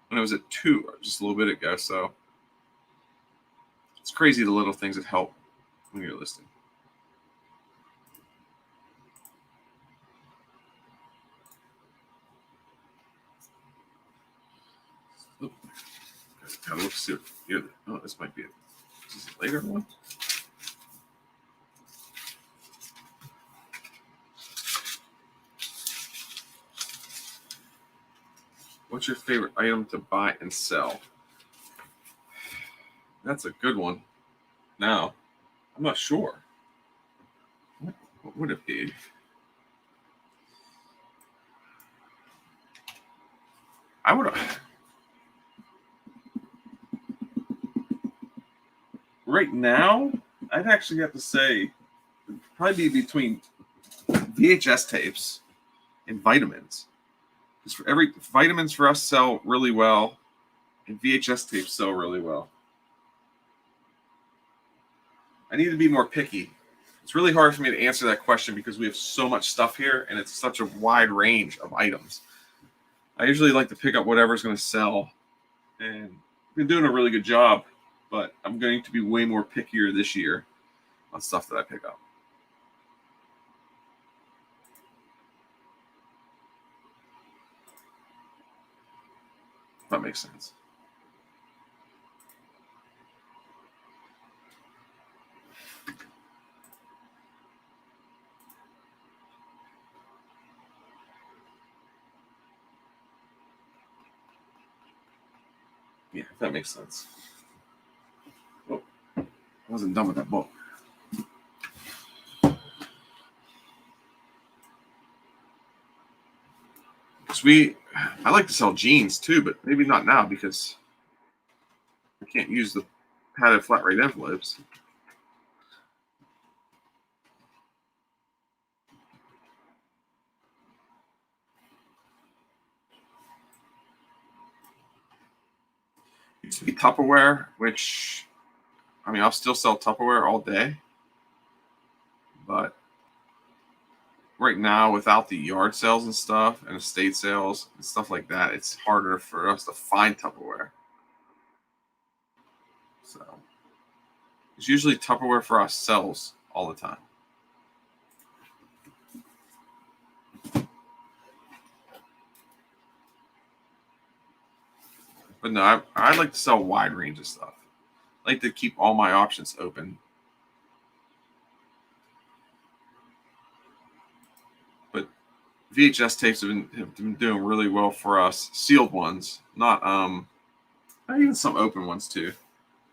when it was at 2 just a little bit ago. So it's crazy the little things that help when you're listing. Kind of look, see here. Oh, this might be a later one. What's your favorite item to buy and sell? That's a good one. Now, I'm not sure. What would it be? I would have. Right now, I'd actually have to say it'd probably be between VHS tapes and vitamins. Because for vitamins for us sell really well, and VHS tapes sell really well. I need to be more picky. It's really hard for me to answer that question because we have so much stuff here, and it's such a wide range of items. I usually like to pick up whatever's going to sell, and I've been doing a really good job, but I'm going to be way more pickier this year on stuff that I pick up. If that makes sense. Yeah, if that makes sense. Oh, I wasn't done with that book. I like to sell jeans too, but maybe not now because I can't use the padded flat rate envelopes. It used to be Tupperware, which I mean I'll still sell Tupperware all day, but right now without the yard sales and stuff and estate sales and stuff like that, it's harder for us to find Tupperware. So it's usually Tupperware for us sells all the time. But no, I like to sell a wide range of stuff. I like to keep all my options open. But VHS tapes have been doing really well for us. Sealed ones, not even some open ones too.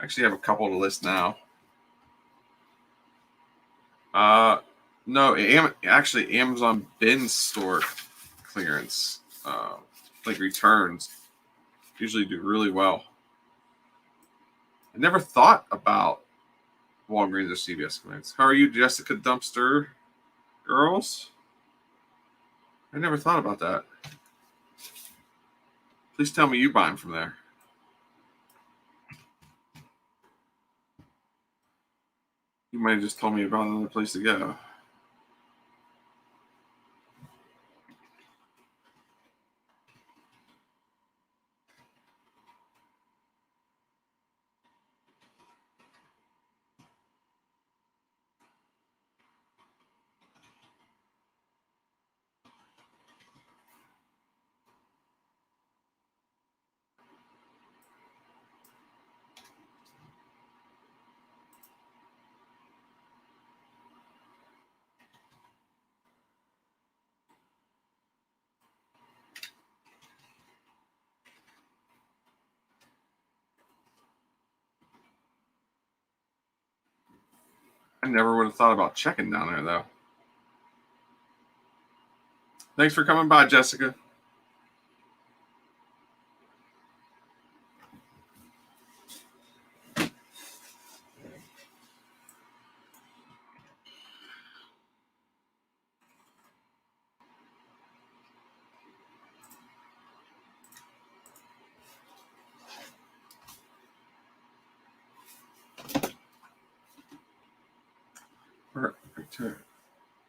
I actually have a couple to list now. No, actually Amazon bin store clearance, like returns, usually do really well. I never thought about Walgreens or CVS clearance. How are you, Jessica Dumpster Girls? I never thought about that. Please tell me you buy them from there. You might have just told me about another place to go. I never would have thought about checking down there, though. Thanks for coming by, Jessica.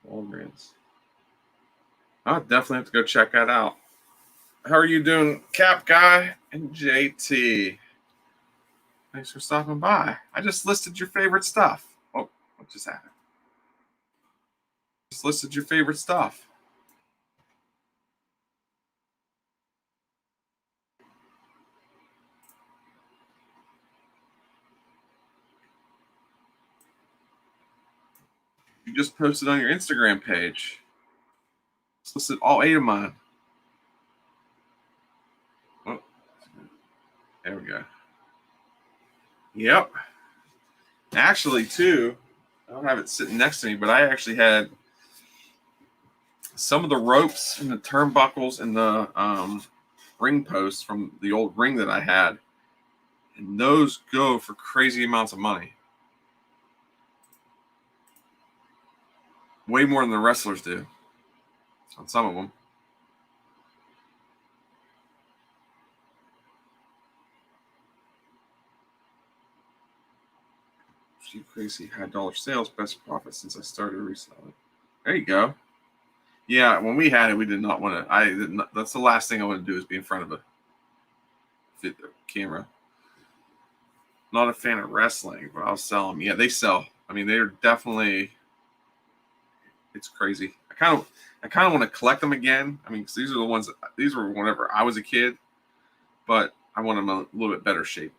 Walgreens. I'll definitely have to go check that out. How are you doing, Cap Guy and JT? Thanks for stopping by. I just listed your favorite stuff. Oh, what just happened? Just listed your favorite stuff. You just posted on your Instagram page. It's listed all 8 of mine. Oh, there we go. Yep. Actually, too, I don't have it sitting next to me, but I actually had some of the ropes and the turnbuckles and the ring posts from the old ring that I had. And those go for crazy amounts of money. Way more than the wrestlers do on some of them. Few crazy high dollar sales, best profit since I started reselling. There you go. Yeah, when we had it, we did not want to. That's the last thing I want to do is be in front of a camera. Not a fan of wrestling, but I'll sell them. Yeah, they sell. I mean, they're definitely. It's crazy. I kind of want to collect them again. I mean, because these are the ones. These were whenever I was a kid, but I want them in a little bit better shape.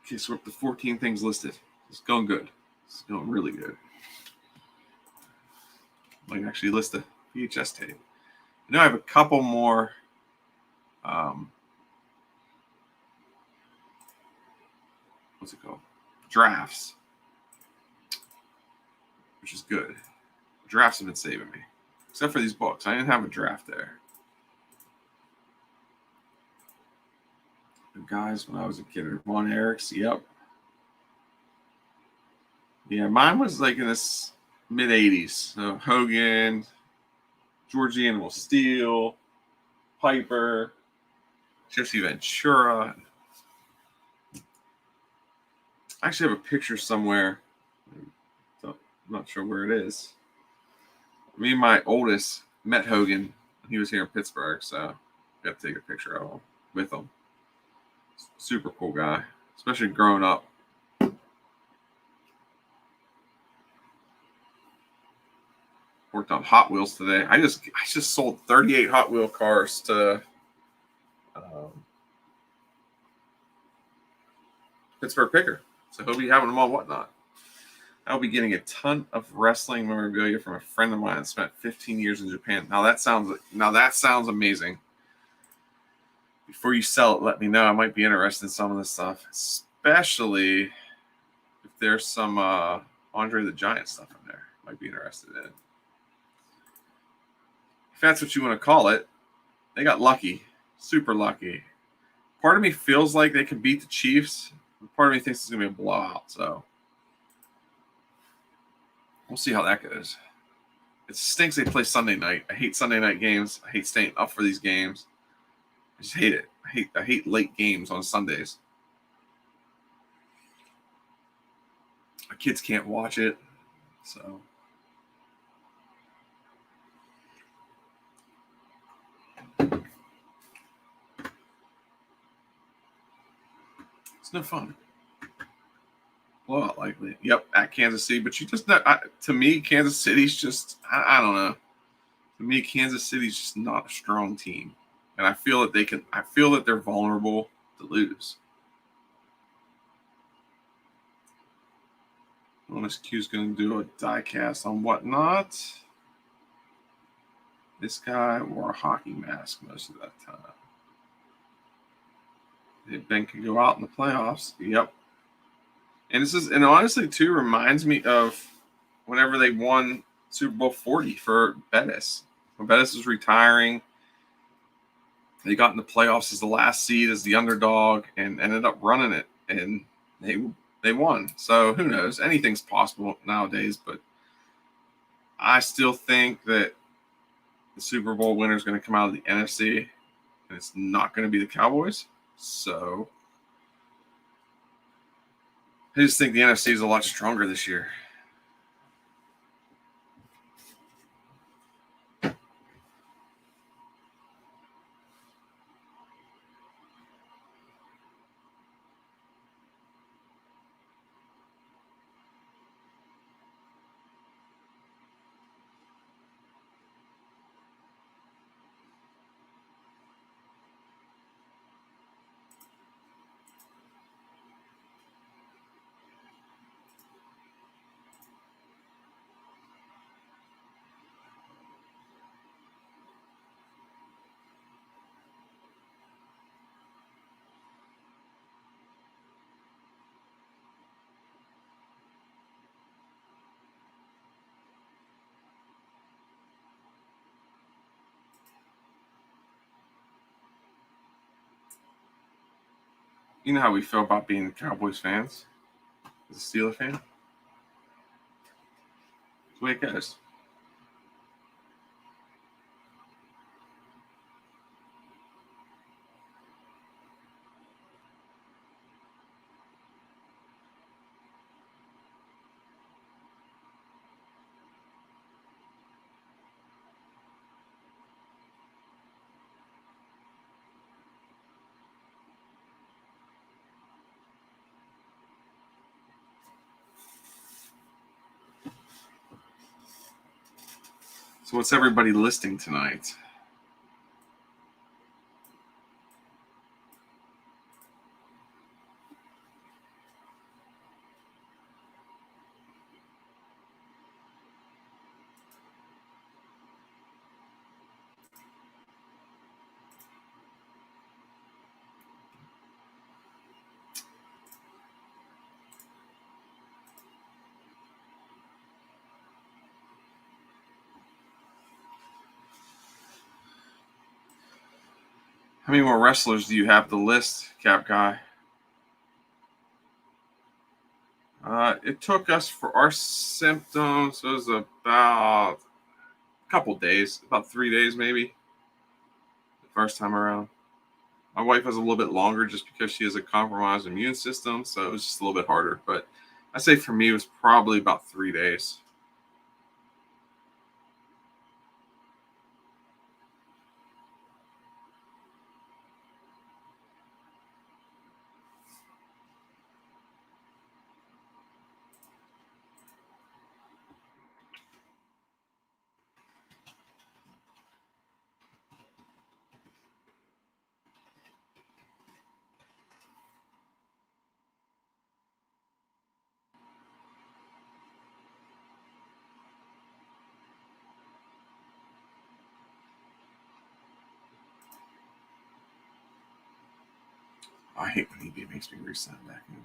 Okay, so we're up to 14 things listed. It's going good. It's going really good. I can actually list the VHS tape. I know I have a couple more. What's it called? Drafts, which is good. Drafts have been saving me, except for these books. I didn't have a draft there. The guys when I was a kid, Von Erichs. Yep. Yeah, mine was like in this mid 80s. So Hogan, George Animal Steel, Piper, Jesse Ventura. I actually have a picture somewhere. So I'm not sure where it is. Me and my oldest met Hogan. He was here in Pittsburgh, so I got to take a picture of him with him. Super cool guy, especially growing up. Worked on Hot Wheels today. I just sold 38 Hot Wheel cars to Pittsburgh Picker. So he'll be having them on Whatnot. I'll be getting a ton of wrestling memorabilia from a friend of mine that spent 15 years in Japan. Now that sounds amazing. Before you sell it, let me know. I might be interested in some of this stuff, especially if there's some Andre the Giant stuff in there. Might be interested in. If that's what you want to call it, they got lucky, super lucky. Part of me feels like they can beat the Chiefs. Part of me thinks it's going to be a blowout. So we'll see how that goes. It stinks they play Sunday night. I hate Sunday night games. I hate staying up for these games. I just hate it. I hate late games on Sundays. My kids can't watch it. So it's no fun. Blowout likely. Yep, at Kansas City. But you just to me, Kansas City's just I don't know. To me, Kansas City's just not a strong team. And I feel that they're vulnerable to lose. Bonus Q's going to do a die cast on Whatnot. This guy wore a hockey mask most of that time. Ben could go out in the playoffs. Yep. And honestly too reminds me of whenever they won Super Bowl 40 for Bettis. When Bettis was retiring, they got in the playoffs as the last seed, as the underdog, and ended up running it. And they they won. So who knows? Anything's possible nowadays, but I still think that the Super Bowl winner is going to come out of the NFC, and it's not going to be the Cowboys. So I just think the NFC is a lot stronger this year. You know how we feel about being Cowboys fans as a Steeler fan? That's the way it goes. So what's everybody listing tonight? How many more wrestlers do you have to list, Cap Guy? It took us for our symptoms. It was about a couple days, about 3 days maybe, the first time around. My wife has a little bit longer just because she has a compromised immune system, so it was just a little bit harder. But I say for me, it was probably about 3 days. I hate when eBay makes me resign back in.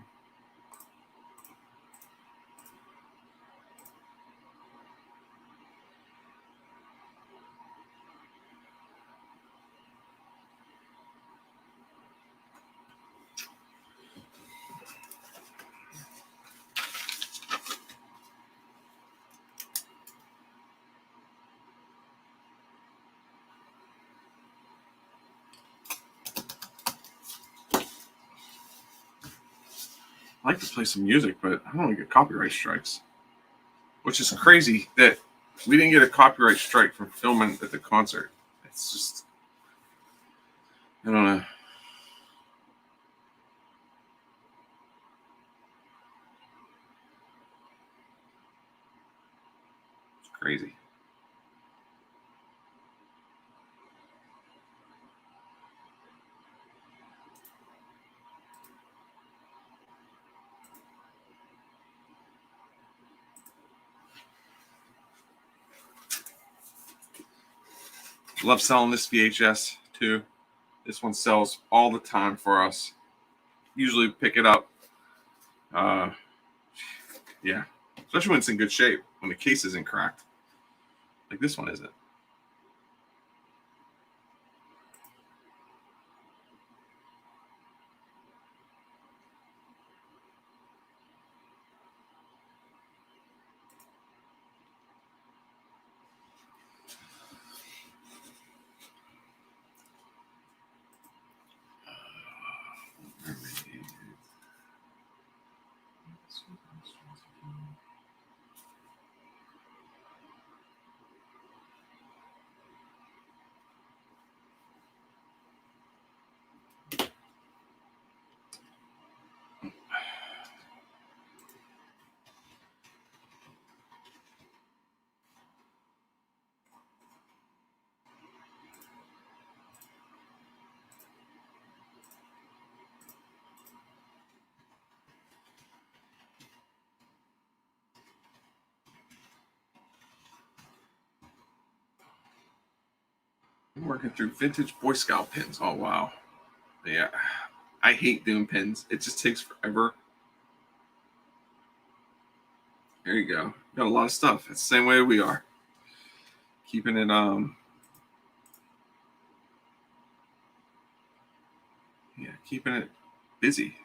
I like to play some music, but I don't want to get copyright strikes. Which is crazy that we didn't get a copyright strike from filming at the concert. It's just, I don't know. It's crazy. Love selling this VHS too. This one sells all the time for us. Usually pick it up. Yeah. Especially when it's in good shape, when the case isn't cracked. Like this one isn't. I'm working through vintage Boy Scout pins. Oh, wow. Yeah. I hate doing pins. It just takes forever. There you go. Got a lot of stuff. It's the same way we are. Keeping it, keeping it busy.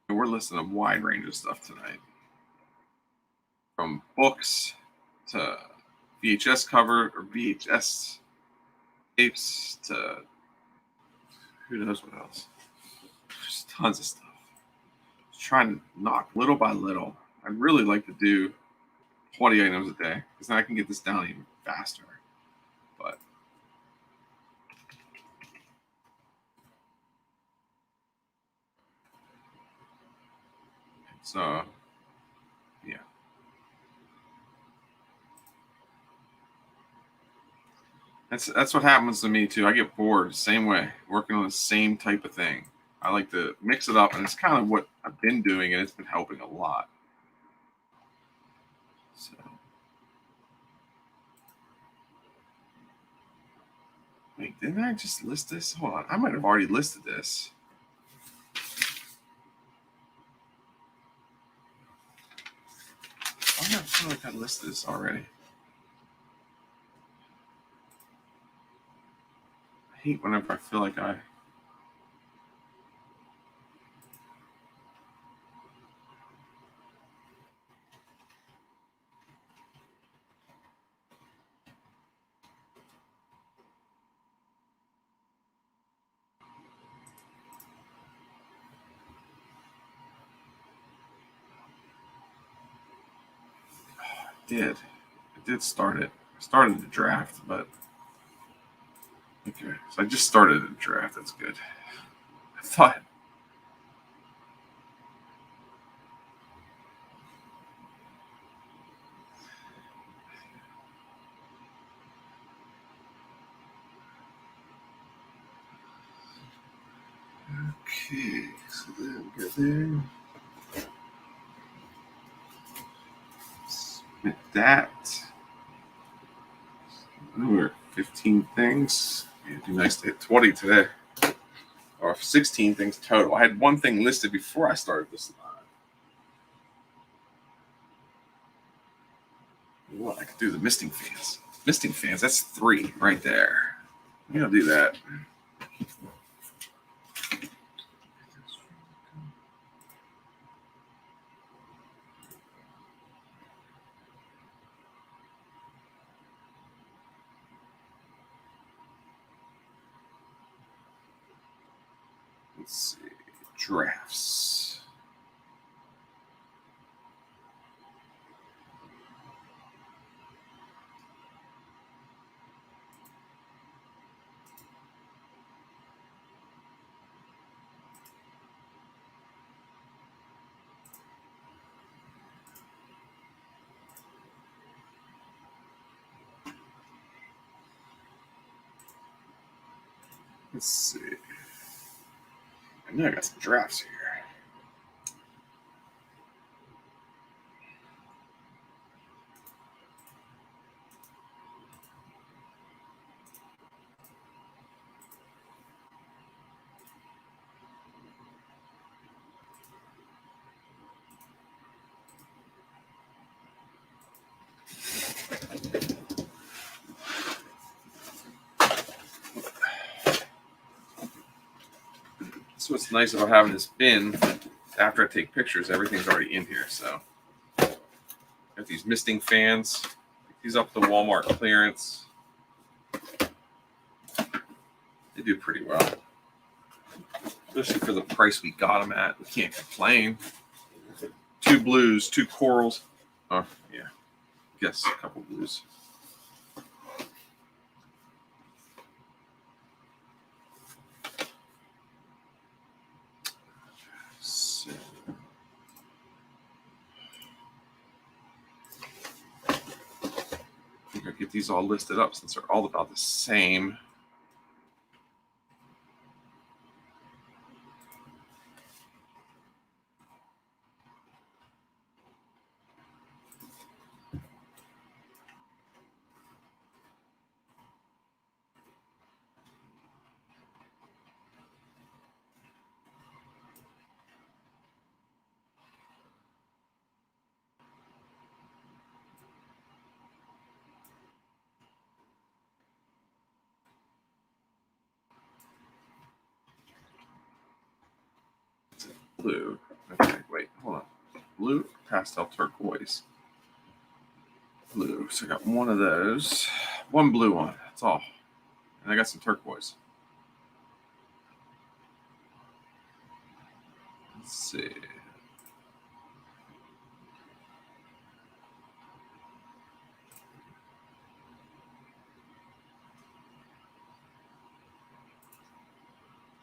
And we're listing a wide range of stuff tonight. From books to VHS cover or VHS tapes to who knows what else. There's tons of stuff. Just trying to knock little by little. I'd really like to do 20 items a day because then I can get this down even faster. But so yeah. That's what happens to me too. I get bored same way, working on the same type of thing. I like to mix it up, and it's kind of what I've been doing, and it's been helping a lot. So, wait, didn't I just list this? Hold on, I might have already listed this. I feel like I listed this already. I hate whenever I feel like I. I did start it. I started the draft, but okay. So I just started the draft. That's good. I thought. Okay, so then we go there. Submit that. We're 15 things. It'd be nice to hit 20 today. Or 16 things total. I had one thing listed before I started this live. Well, I could do the misting fans. Misting fans, that's 3 right there. Maybe I'll do that. Let's see. Drafts. Let's see. I know I got some drafts here. So what's nice about having this bin, after I take pictures, everything's already in here. So got these misting fans. Pick these up at the Walmart clearance. They do pretty well, especially for the price we got them at. We can't complain. 2 blues, 2 corals. Oh yeah, guess a couple blues. get these all listed up since they're all about the same. Blue. Okay, wait, hold on. Blue, pastel, turquoise. Blue. So I got one of those. One blue one. That's all. And I got some turquoise. Let's see.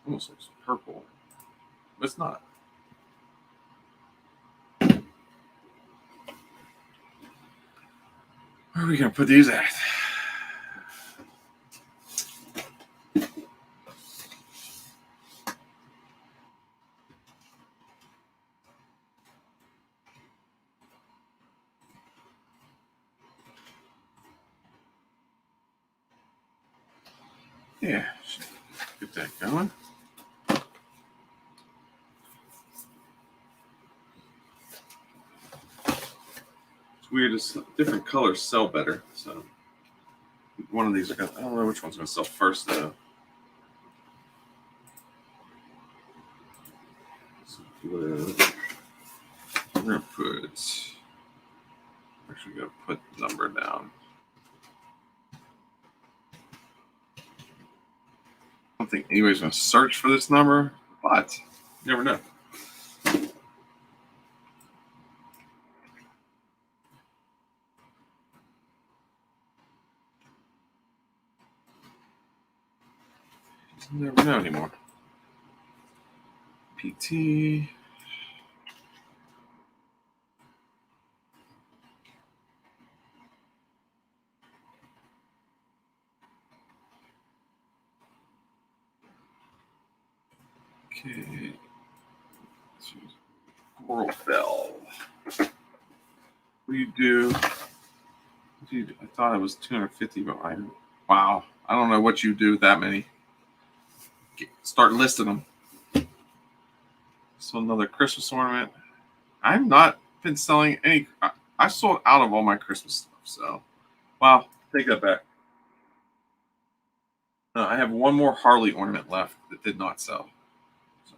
Almost looks purple. But it's not. Where are we going to put these at? Yeah, get that going. It's weird. It's different colors sell better. So one of these I don't know which one's going to sell first though. Blue. We're going to put. Actually, going to put the number down. I don't think anybody's going to search for this number, but you never know. You never know anymore. PT. Okay. Coral Bell. What do you do? Dude, I thought it was 250, but wow. I don't know what you do with that many. Start listing them. So another Christmas ornament. I've not been selling any. I sold out of all my Christmas stuff. So, wow. Take that back. I have one more Harley ornament left that did not sell. So.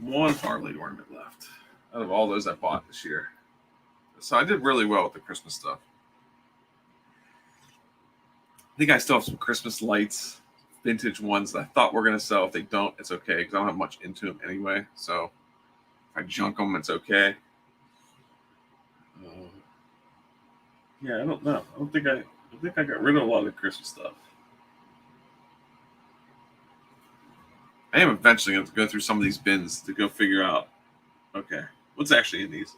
One Harley ornament left out of all those I bought this year. So I did really well with the Christmas stuff. I think I still have some Christmas lights, vintage ones that I thought were going to sell. If they don't, it's okay because I don't have much into them anyway. So if I junk them, it's okay. Yeah, I don't know. I think I got rid of a lot of the Christmas stuff. I am eventually going to go through some of these bins to go figure out, okay, what's actually in these.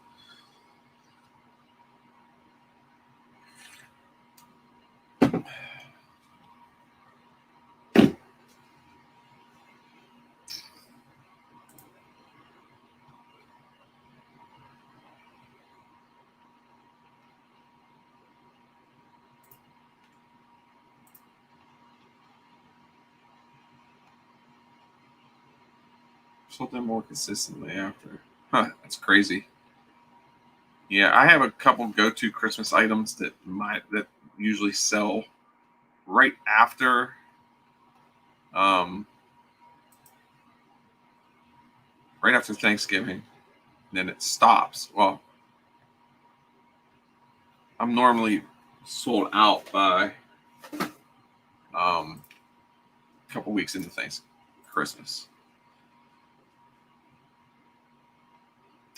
Something more consistently after. Huh, that's crazy. Yeah, I have a couple go-to Christmas items that usually sell right after right after Thanksgiving. Then it stops. Well, I'm normally sold out by a couple weeks into Christmas.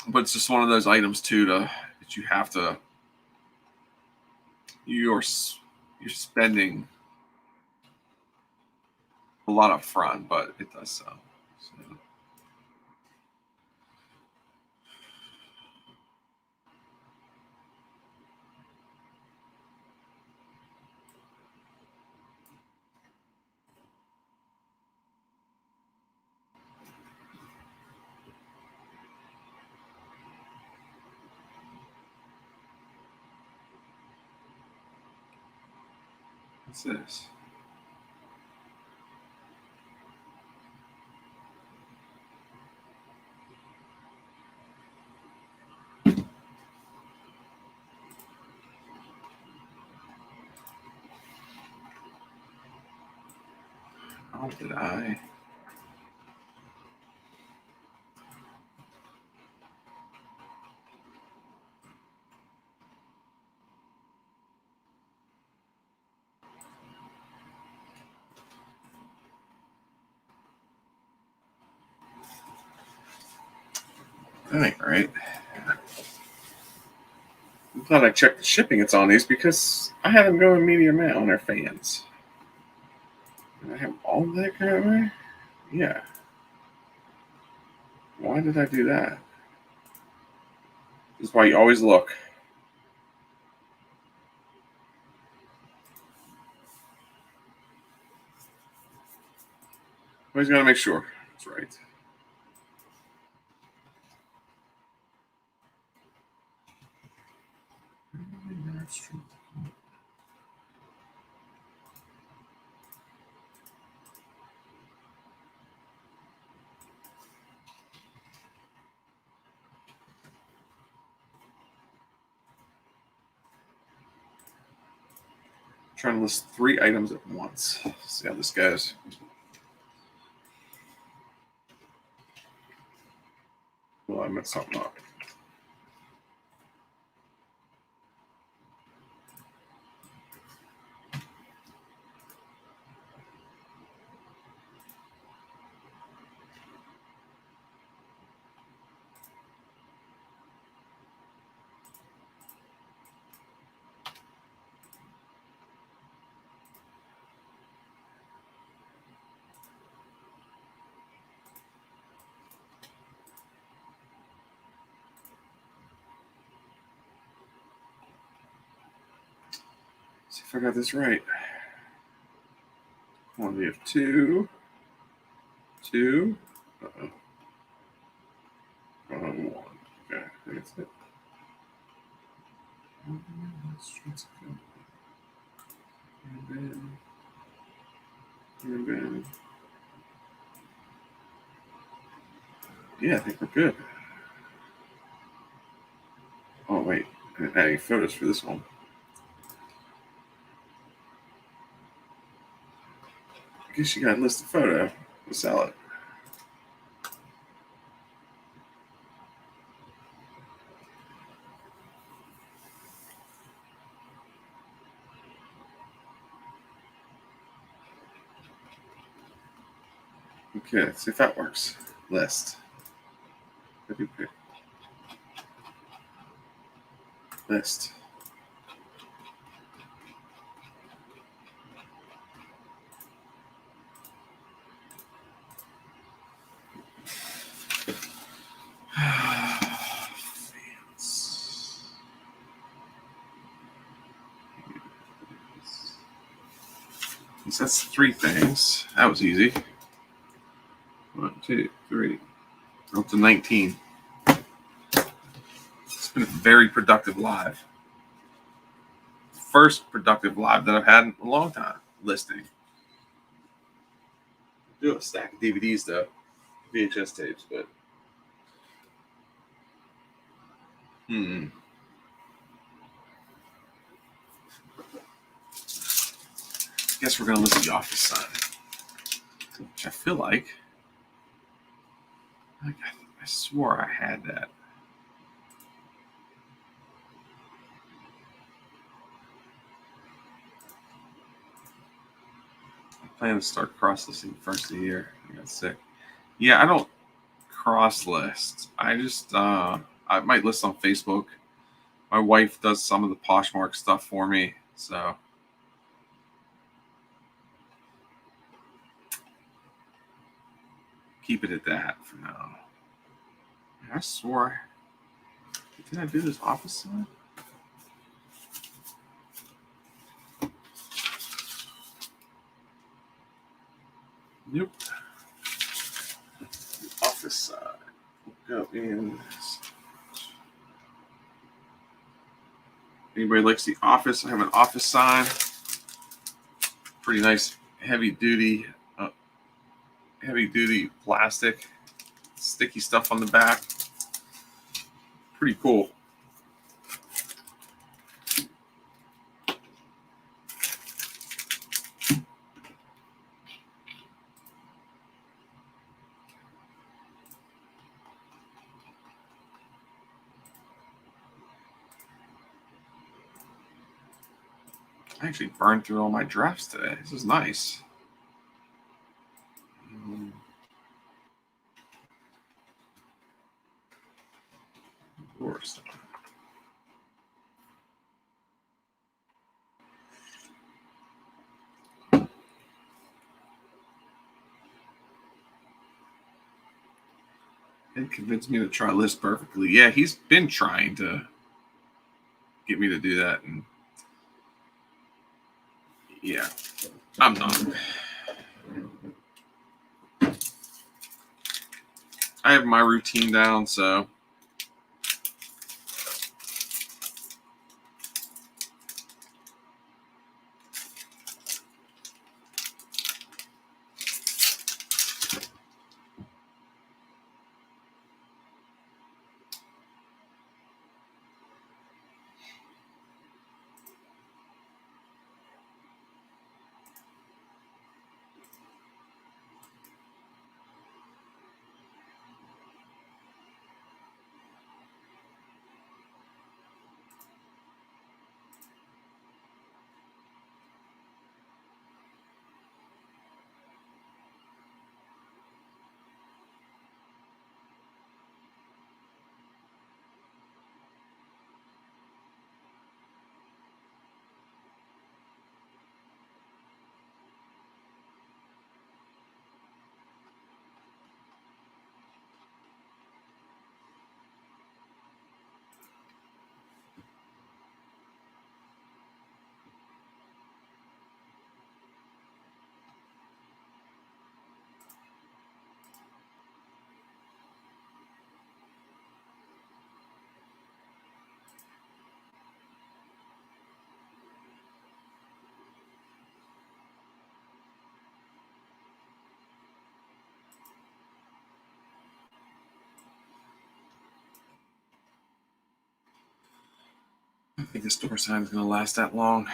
But it's just one of those items too that you have to. You're spending a lot up front, but it does sell. So. What's this? How did I? That ain't right. I'm glad I checked the shipping it's on these because I had them going medium out on their fans. Did I have all that crap there? Yeah. Why did I do that? This is why you always look. Always got to make sure. That's right. That's true. Trying to list 3 items at once. See how this goes. Well, I messed something up. See if I got this right. Quantity of 2. 2. Uh-oh. 1. Okay, I think that's it. And then, yeah, I think we're good. Oh, wait. I didn't add any photos for this one. I guess you got to list a photo to sell it. Okay, let's see if that works. List. List. So that's 3 things. That was easy. 1, 2, 3. Up to 19. It's been a very productive live. First productive live that I've had in a long time. Listing. Do a stack of DVDs though. VHS tapes, but guess we're gonna list the office sign. Which I feel like I swore I had that. I plan to start cross-listing first of the year. I got sick. Yeah, I don't cross-list. I just I might list on Facebook. My wife does some of the Poshmark stuff for me, so keep it at that for now. I swore. Did I do this office sign? Nope. Office side. Go in. Anybody likes the office? I have an office sign. Pretty nice heavy duty plastic, sticky stuff on the back. Pretty cool. I actually burned through all my drafts today. This is nice. Of course. It convinced me to try list perfectly. Yeah, he's been trying to get me to do that, and yeah, I'm not. I have my routine down, so I don't think the store sign is going to last that long.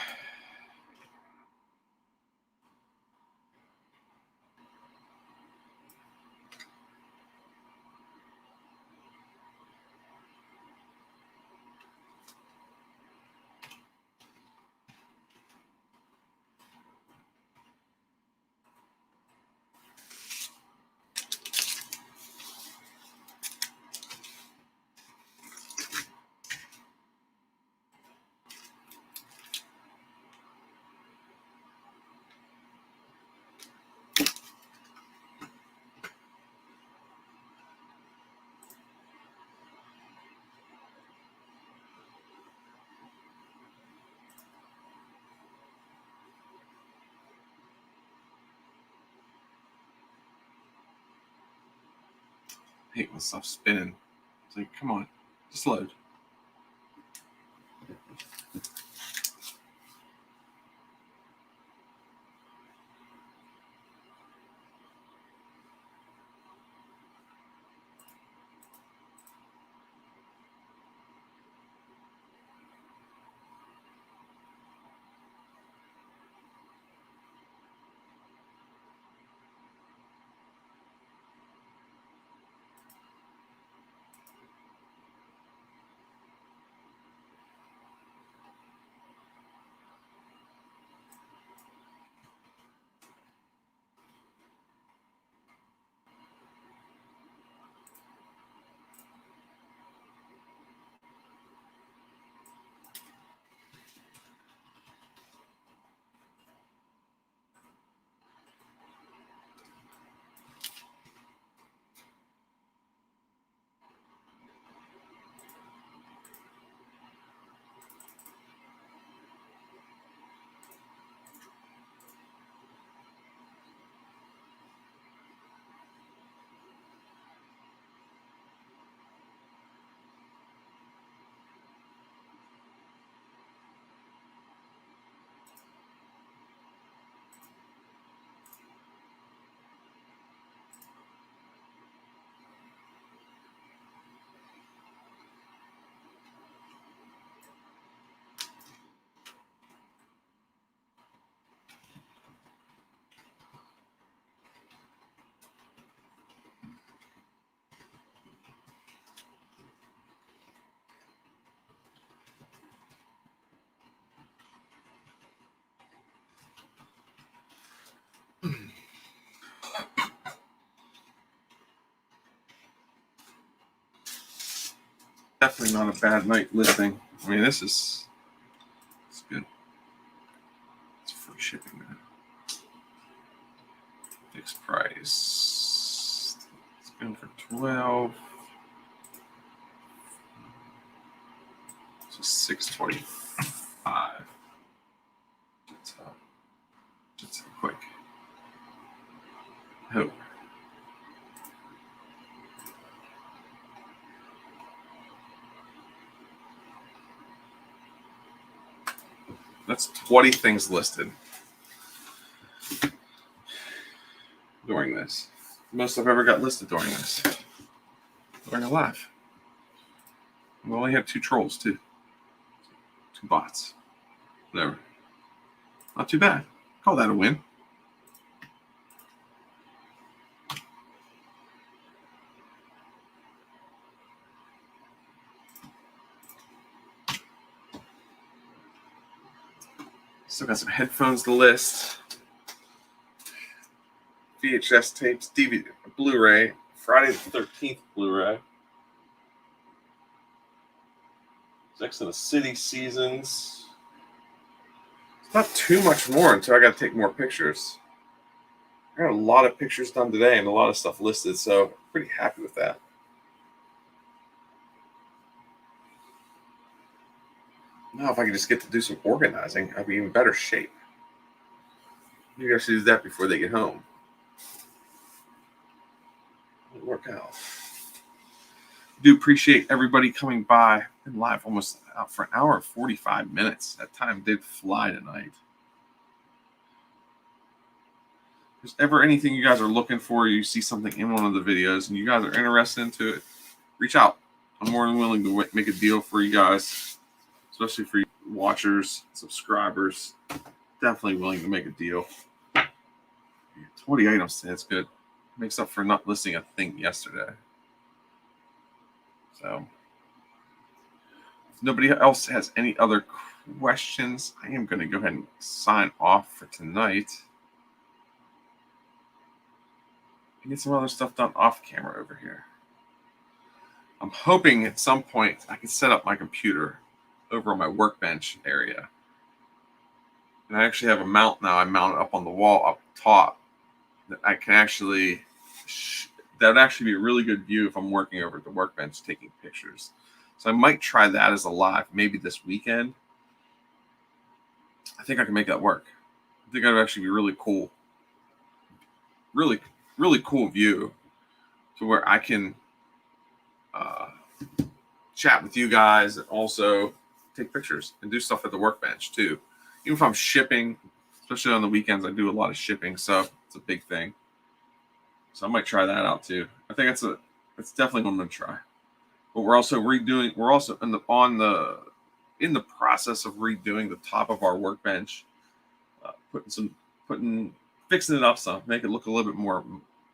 I hate when stuff's spinning. It's like, come on, just load. Definitely not a bad night listing. I mean, it's good. It's free shipping, man. Fixed price. It's going for 12. So 625. That's quick. Hope. That's 20 things listed during this. Most I've ever got listed during this. During a live. We only have 2 trolls, too. 2 bots. Whatever. Not too bad. Call that a win. Still got some headphones to list. VHS tapes, DVD, Blu-ray, Friday the 13th Blu-ray. Sex and the City seasons. It's not too much more until I got to take more pictures. I got a lot of pictures done today and a lot of stuff listed, so I'm pretty happy with that. Now, if I could just get to do some organizing, I'd be in better shape. Maybe I should do that before they get home. It'll work out. Do appreciate everybody coming by and live almost out for an hour and 45 minutes. That time did fly tonight. If there's ever anything you guys are looking for, you see something in one of the videos and you guys are interested into it, reach out. I'm more than willing to make a deal for you guys, especially for you watchers, subscribers. Definitely willing to make a deal. 20 items, that's good. Makes up for not listing a thing yesterday. So, if nobody else has any other questions, I am going to go ahead and sign off for tonight. And get some other stuff done off camera over here. I'm hoping at some point I can set up my computer over on my workbench area. And I actually have a mount now. I mount it up on the wall up top that I can actually... that would actually be a really good view if I'm working over at the workbench taking pictures. So I might try that as a live, maybe this weekend. I think I can make that work. I think that would actually be really cool. Really, really cool view to where I can chat with you guys and also take pictures and do stuff at the workbench too. Even if I'm shipping, especially on the weekends, I do a lot of shipping, so it's a big thing. So I might try that out too. I think it's definitely what I'm gonna try. But we're also redoing. We're also in the process of redoing the top of our workbench, fixing it up some, make it look a little bit more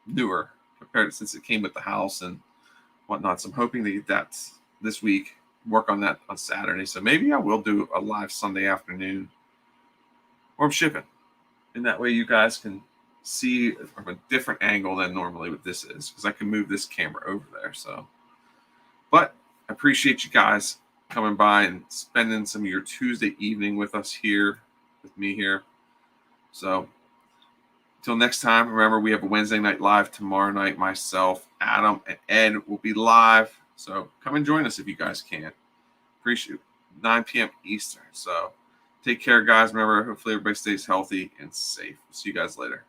newer compared to since it came with the house and whatnot. So I'm hoping to get that this week. Work on that on Saturday. So maybe I will do a live Sunday afternoon, or I'm shipping, and that way you guys can see from a different angle than normally what this is, because I can move this camera over there. So, but I appreciate you guys coming by and spending some of your Tuesday evening with us here, with me here. So until next time, remember we have a Wednesday night live tomorrow night. Myself, Adam, and Ed will be live. So come and join us if you guys can. Appreciate it. 9 p.m. Eastern. So take care, guys. Remember, hopefully everybody stays healthy and safe. See you guys later.